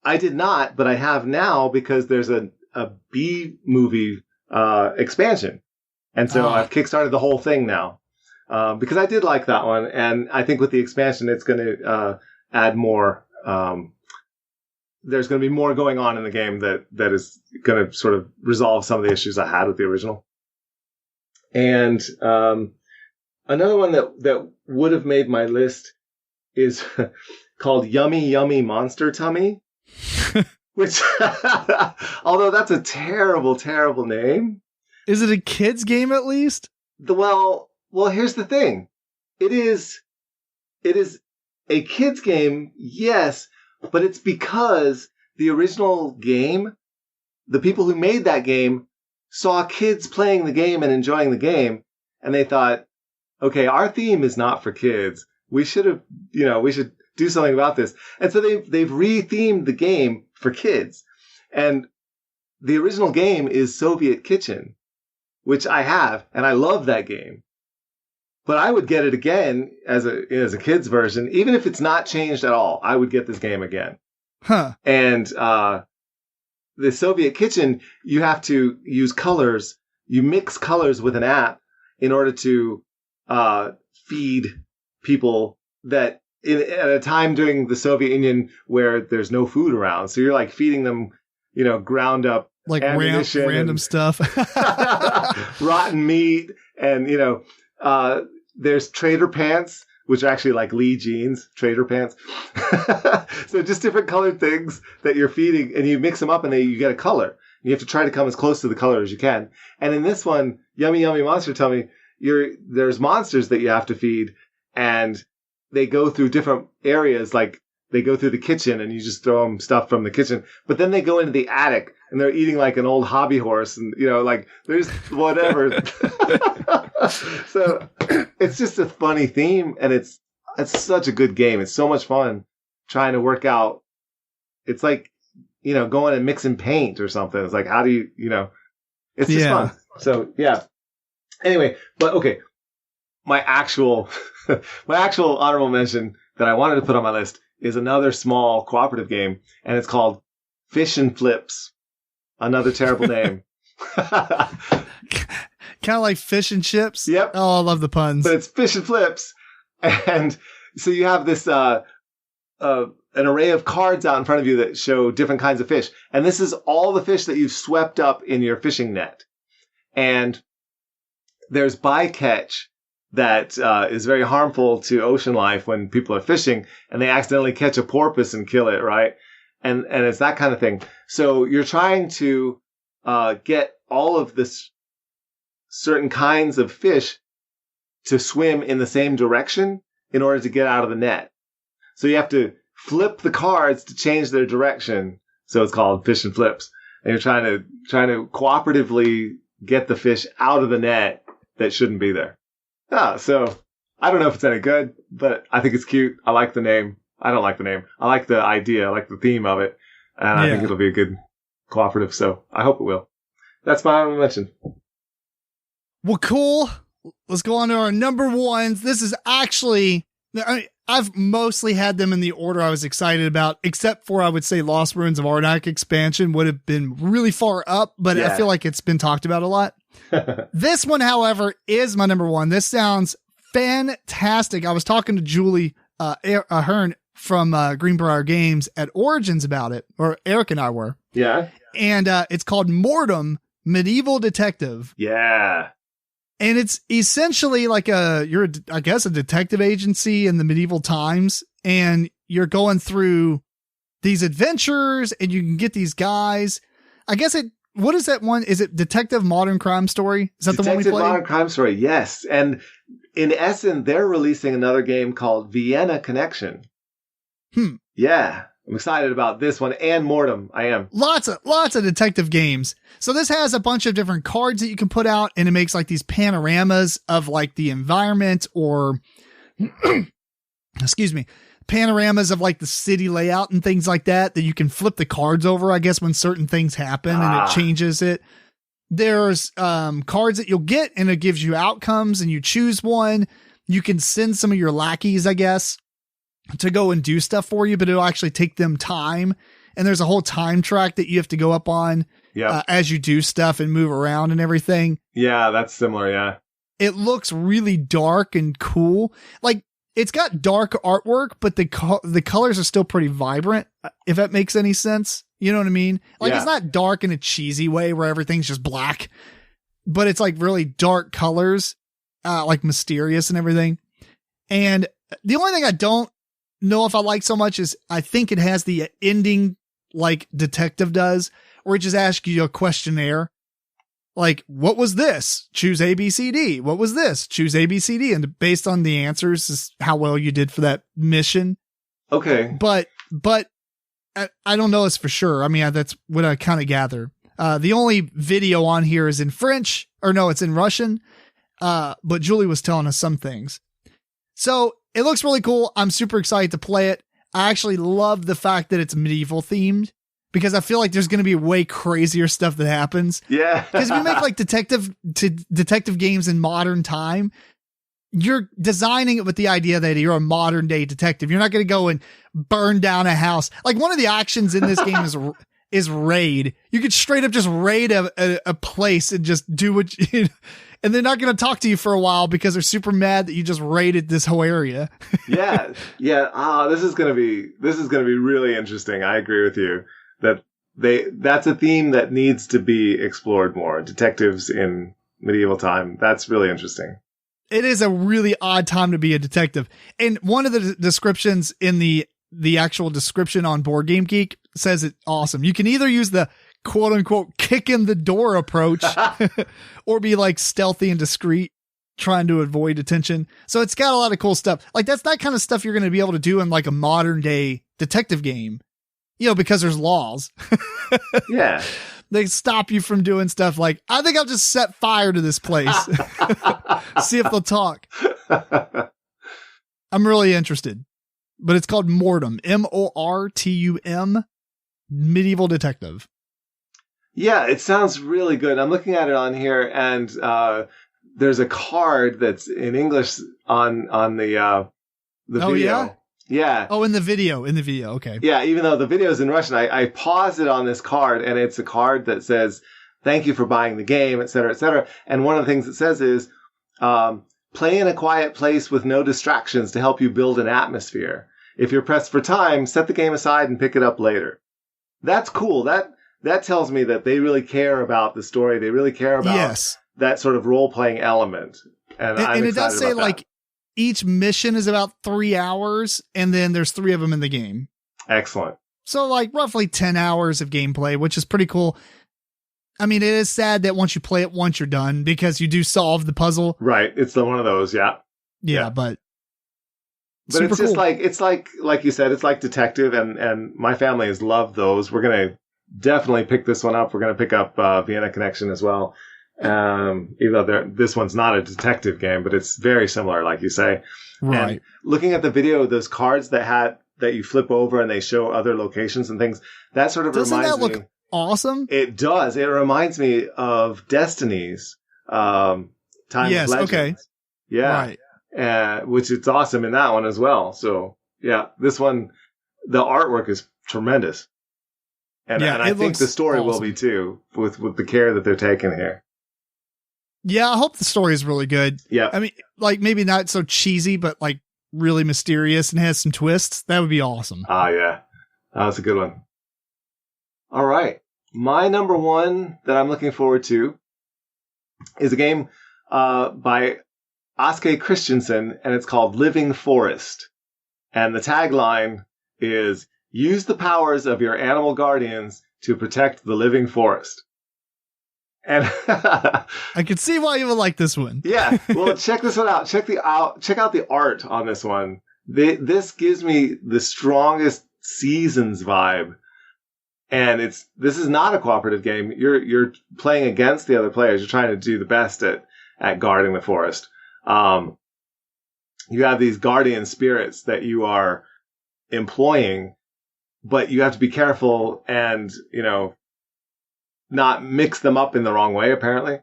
[SPEAKER 2] I did not, but I have now because there's a B movie expansion. And so I've kickstarted the whole thing now. Because I did like that one, and I think with the expansion it's gonna add more. There's gonna be more going on in the game that is gonna sort of resolve some of the issues I had with the original. And another one that would have made my list is called Yummy Yummy Monster Tummy. Which, although that's a terrible, terrible name.
[SPEAKER 1] Is it a kid's game at least?
[SPEAKER 2] Well, here's the thing. It is a kid's game, yes, but it's because the original game, the people who made that game saw kids playing the game and enjoying the game, and they thought, okay, our theme is not for kids. We should do something about this. And so they've re-themed the game for kids. And the original game is Soviet Kitchen, which I have, and I love that game. But I would get it again as a kid's version, even if it's not changed at all. I would get this game again.
[SPEAKER 1] Huh.
[SPEAKER 2] And the Soviet Kitchen, you have to use colors. You mix colors with an app in order to feed people that at a time during the Soviet Union where there's no food around. So you're like feeding them, ground up
[SPEAKER 1] like
[SPEAKER 2] ammunition
[SPEAKER 1] random stuff,
[SPEAKER 2] rotten meat. And, there's Trader Pants, which are actually like Lee jeans, Trader Pants. So just different colored things that you're feeding, and you mix them up and you get a color. You have to try to come as close to the color as you can. And in this one, Yummy Yummy Monster Tummy, there's monsters that you have to feed, and they go through different areas, like they go through the kitchen and you just throw them stuff from the kitchen. But then they go into the attic and they're eating like an old hobby horse, and, like there's whatever. So it's just a funny theme, and it's such a good game. It's so much fun trying to work out. It's like, going and mixing paint or something. It's like, how do you, it's just fun. So yeah. Anyway, but okay. My actual honorable mention that I wanted to put on my list is another small cooperative game, and it's called Fish and Flips. Another terrible name.
[SPEAKER 1] Kind of like fish and chips.
[SPEAKER 2] Yep.
[SPEAKER 1] Oh, I love the puns.
[SPEAKER 2] But it's Fish and Flips. And so you have this, an array of cards out in front of you that show different kinds of fish. And this is all the fish that you've swept up in your fishing net. And there's bycatch that is very harmful to ocean life when people are fishing and they accidentally catch a porpoise and kill it, right? And it's that kind of thing. So you're trying to get all of this certain kinds of fish to swim in the same direction in order to get out of the net. So you have to flip the cards to change their direction. So it's called Fish and Flips. And you're trying to cooperatively get the fish out of the net that shouldn't be there. So I don't know if it's any good, but I think it's cute. I like the name. I don't like the name. I like the idea. I like the theme of it. And I think it'll be a good cooperative. So I hope it will. That's my honorable mention.
[SPEAKER 1] Well, cool. Let's go on to our number ones. This is actually, I've mostly had them in the order I was excited about, except for, I would say, Lost Ruins of Arnak expansion would have been really far up, but I feel like it's been talked about a lot. This one, however, is my number one. This sounds fantastic. I was talking to Julie Ahern from Greenbrier Games at Origins about it, or Eric and I were.
[SPEAKER 2] Yeah.
[SPEAKER 1] And it's called Mortem Medieval Detective.
[SPEAKER 2] Yeah.
[SPEAKER 1] And it's essentially like you're a detective agency in the medieval times, and you're going through these adventures and you can get these guys. What is that one? Is it Detective Modern Crime Story? Is that the one we played?
[SPEAKER 2] Detective Modern Crime Story, yes. And in Essen, they're releasing another game called Vienna Connection. Yeah. I'm excited about this one and Mortem. I am.
[SPEAKER 1] Lots of detective games. So this has a bunch of different cards that you can put out, and it makes like these panoramas of like the environment, or excuse me, panoramas of like the city layout and things like that you can flip the cards over, I guess, when certain things happen and it changes it. There's cards that you'll get, and it gives you outcomes, and you choose one. You can send some of your lackeys, I guess, to go and do stuff for you, but it'll actually take them time. And there's a whole time track that you have to go up on as you do stuff and move around and everything.
[SPEAKER 2] Yeah, that's similar. Yeah.
[SPEAKER 1] It looks really dark and cool. Like, it's got dark artwork, but the colors are still pretty vibrant, if that makes any sense. You know what I mean? Like, It's not dark in a cheesy way where everything's just black, but it's like really dark colors, like mysterious and everything. And the only thing I don't know if I like so much is I think it has the ending like Detective does, where it just asks you a questionnaire. Like, what was this? Choose A, B, C, D. What was this? Choose A, B, C, D. And based on the answers is how well you did for that mission.
[SPEAKER 2] Okay.
[SPEAKER 1] But I don't know this for sure. I mean, that's what I kind of gather. The only video on here is in French, or no, it's in Russian. But Julie was telling us some things. So it looks really cool. I'm super excited to play it. I actually love the fact that it's medieval themed, because I feel like there's going to be way crazier stuff that happens.
[SPEAKER 2] Yeah.
[SPEAKER 1] Because if you make like detective games in modern time, you're designing it with the idea that you're a modern day detective. You're not going to go and burn down a house. Like, one of the actions in this game is raid. You could straight up just raid a place and just do what you, and they're not going to talk to you for a while because they're super mad that you just raided this whole area.
[SPEAKER 2] Yeah. This is going to be really interesting. I agree with you that's a theme that needs to be explored more. Detectives in medieval time. That's really interesting.
[SPEAKER 1] It is a really odd time to be a detective. And one of the descriptions in the actual description on Board Game Geek says it's awesome. You can either use the quote unquote kick in the door approach or be like stealthy and discreet, trying to avoid attention. So it's got a lot of cool stuff. Like, that's that kind of stuff you're going to be able to do in like a modern day detective game, you know, because there's laws.
[SPEAKER 2] Yeah.
[SPEAKER 1] They stop you from doing stuff like, I think I'll just set fire to this place. See if they'll talk. I'm really interested. But it's called Mortem. Mortum. Medieval Detective.
[SPEAKER 2] Yeah, it sounds really good. I'm looking at it on here, and there's a card that's in English on the video.
[SPEAKER 1] Yeah?
[SPEAKER 2] Yeah.
[SPEAKER 1] Oh, in the video. Okay.
[SPEAKER 2] Yeah, even though the video is in Russian, I paused it on this card, and it's a card that says, "Thank you for buying the game," et cetera, et cetera. And one of the things it says is, play in a quiet place with no distractions to help you build an atmosphere. If you're pressed for time, set the game aside and pick it up later. That's cool. That tells me that they really care about the story. They really care about that sort of role-playing element. And I'm excited
[SPEAKER 1] it does say,
[SPEAKER 2] about
[SPEAKER 1] like,
[SPEAKER 2] that.
[SPEAKER 1] Each mission is about 3 hours, and then there's 3 of them in the game.
[SPEAKER 2] Excellent.
[SPEAKER 1] So, like, roughly 10 hours of gameplay, which is pretty cool. I mean, it is sad that once you play it once, you're done, because you do solve the puzzle.
[SPEAKER 2] Right. It's one of those, yeah.
[SPEAKER 1] Yeah, but
[SPEAKER 2] it's just cool. It's like you said, it's like Detective, and my family has loved those. We're going to definitely pick this one up. We're going to pick up Vienna Connection as well. Even though this one's not a detective game, but it's very similar, like you say.
[SPEAKER 1] Right.
[SPEAKER 2] And looking at the video, those cards that you flip over and they show other locations and things, that sort of
[SPEAKER 1] Doesn't
[SPEAKER 2] reminds me.
[SPEAKER 1] Doesn't that look awesome?
[SPEAKER 2] It does. It reminds me of Destiny's Time of Legends.
[SPEAKER 1] Okay.
[SPEAKER 2] Yeah. Right. Which it's awesome in that one as well. So yeah, this one, the artwork is tremendous. And I think the story will be too, with the care that they're taking here.
[SPEAKER 1] Yeah, I hope the story is really good.
[SPEAKER 2] Yeah.
[SPEAKER 1] I mean, like, maybe not so cheesy, but like really mysterious and has some twists. That would be awesome.
[SPEAKER 2] Yeah. That's a good one. All right. My number one that I'm looking forward to is a game by Aske Christensen, and it's called Living Forest. And the tagline is, use the powers of your animal guardians to protect the living forest. And
[SPEAKER 1] I can see why you would like this one.
[SPEAKER 2] Yeah. Well, check this one out. Check out the art on this one. This gives me the strongest Seasons vibe. And this is not a cooperative game. You're playing against the other players. You're trying to do the best at guarding the forest. You have these guardian spirits that you are employing, but you have to be careful and, not mix them up in the wrong way, apparently.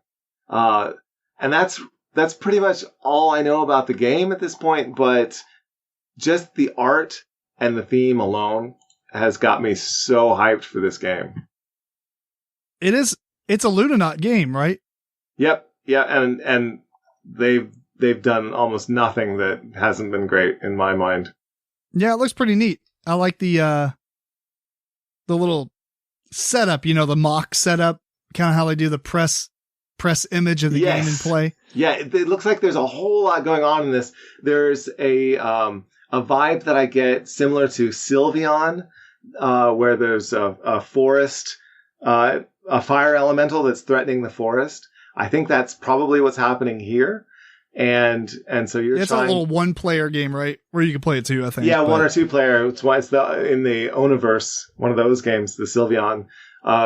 [SPEAKER 2] And that's pretty much all I know about the game at this point, but just the art and the theme alone has got me so hyped for this game.
[SPEAKER 1] It's a Ludonaut game, right?
[SPEAKER 2] Yep. Yeah. And they've done almost nothing that hasn't been great in my mind.
[SPEAKER 1] Yeah. It looks pretty neat. I like the little setup, the mock setup, kind of how they do the press image of the game in play.
[SPEAKER 2] Yeah. It looks like there's a whole lot going on in this. There's a vibe that I get similar to Sylveon, where there's a forest, a fire elemental that's threatening the forest. I think that's probably what's happening here. And so it's
[SPEAKER 1] a little one player game, right? Where you can play it too, I think.
[SPEAKER 2] Yeah, one or two player. It's why it's in the Oniverse, one of those games, the Sylveon,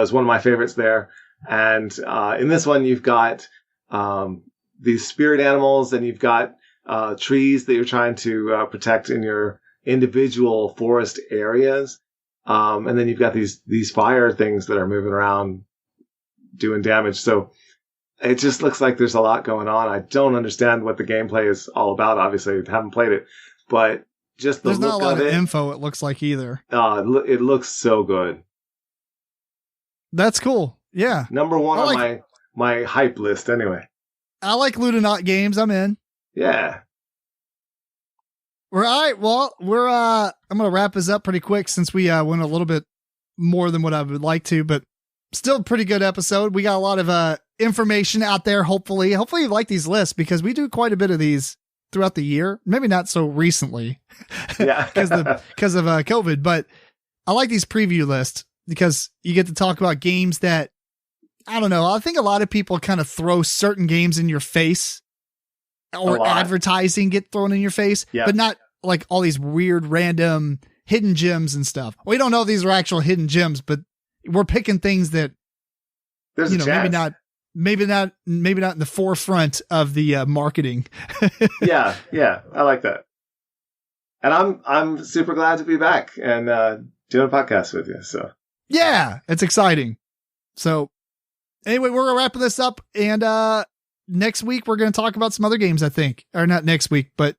[SPEAKER 2] is one of my favorites there. And, in this one, you've got, these spirit animals and you've got, trees that you're trying to, protect in your individual forest areas. And then you've got these fire things that are moving around doing damage. So, it just looks like there's a lot going on. I don't understand what the gameplay is all about. Obviously, I haven't played it, but just the look of it. There's not a lot of
[SPEAKER 1] info, it looks like, either.
[SPEAKER 2] It looks so good.
[SPEAKER 1] That's cool. Yeah.
[SPEAKER 2] Number one on my hype list, anyway.
[SPEAKER 1] I like Ludonaut games. I'm in.
[SPEAKER 2] Yeah.
[SPEAKER 1] All right. Well, I'm going to wrap this up pretty quick since we went a little bit more than what I would like to, but still a pretty good episode. We got a lot of information out there. Hopefully you like these lists because we do quite a bit of these throughout the year. Maybe not so recently,
[SPEAKER 2] yeah,
[SPEAKER 1] because of COVID. But I like these preview lists because you get to talk about games that I don't know. I think a lot of people kind of throw certain games in your face, or advertising get thrown in your face, but not like all these weird random hidden gems and stuff. We don't know if these are actual hidden gems, but we're picking things that
[SPEAKER 2] there's
[SPEAKER 1] maybe not in the forefront of the marketing.
[SPEAKER 2] Yeah, I like that. And I'm super glad to be back and doing a podcast with you. So
[SPEAKER 1] yeah, it's exciting. So anyway, we're gonna wrap this up, and next week we're gonna talk about some other games. I think, or not next week, but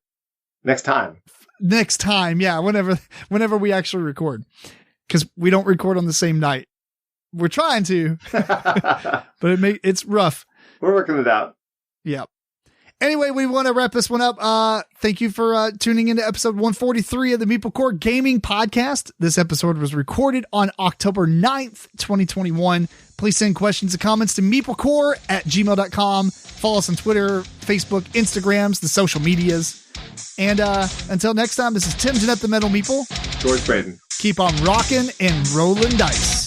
[SPEAKER 2] next time.
[SPEAKER 1] Yeah, whenever we actually record, because we don't record on the same night. We're trying to, but it's rough.
[SPEAKER 2] We're working it out.
[SPEAKER 1] Yeah. Anyway, we want to wrap this one up. Thank you for tuning into episode 143 of the MeepleCore Gaming Podcast. This episode was recorded on October 9th, 2021. Please send questions and comments to meeplecore@gmail.com. Follow us on Twitter, Facebook, Instagrams, the social medias. And until next time, this is Tim Jennette, the Metal Meeple.
[SPEAKER 2] George Breden.
[SPEAKER 1] Keep on rocking and rolling dice.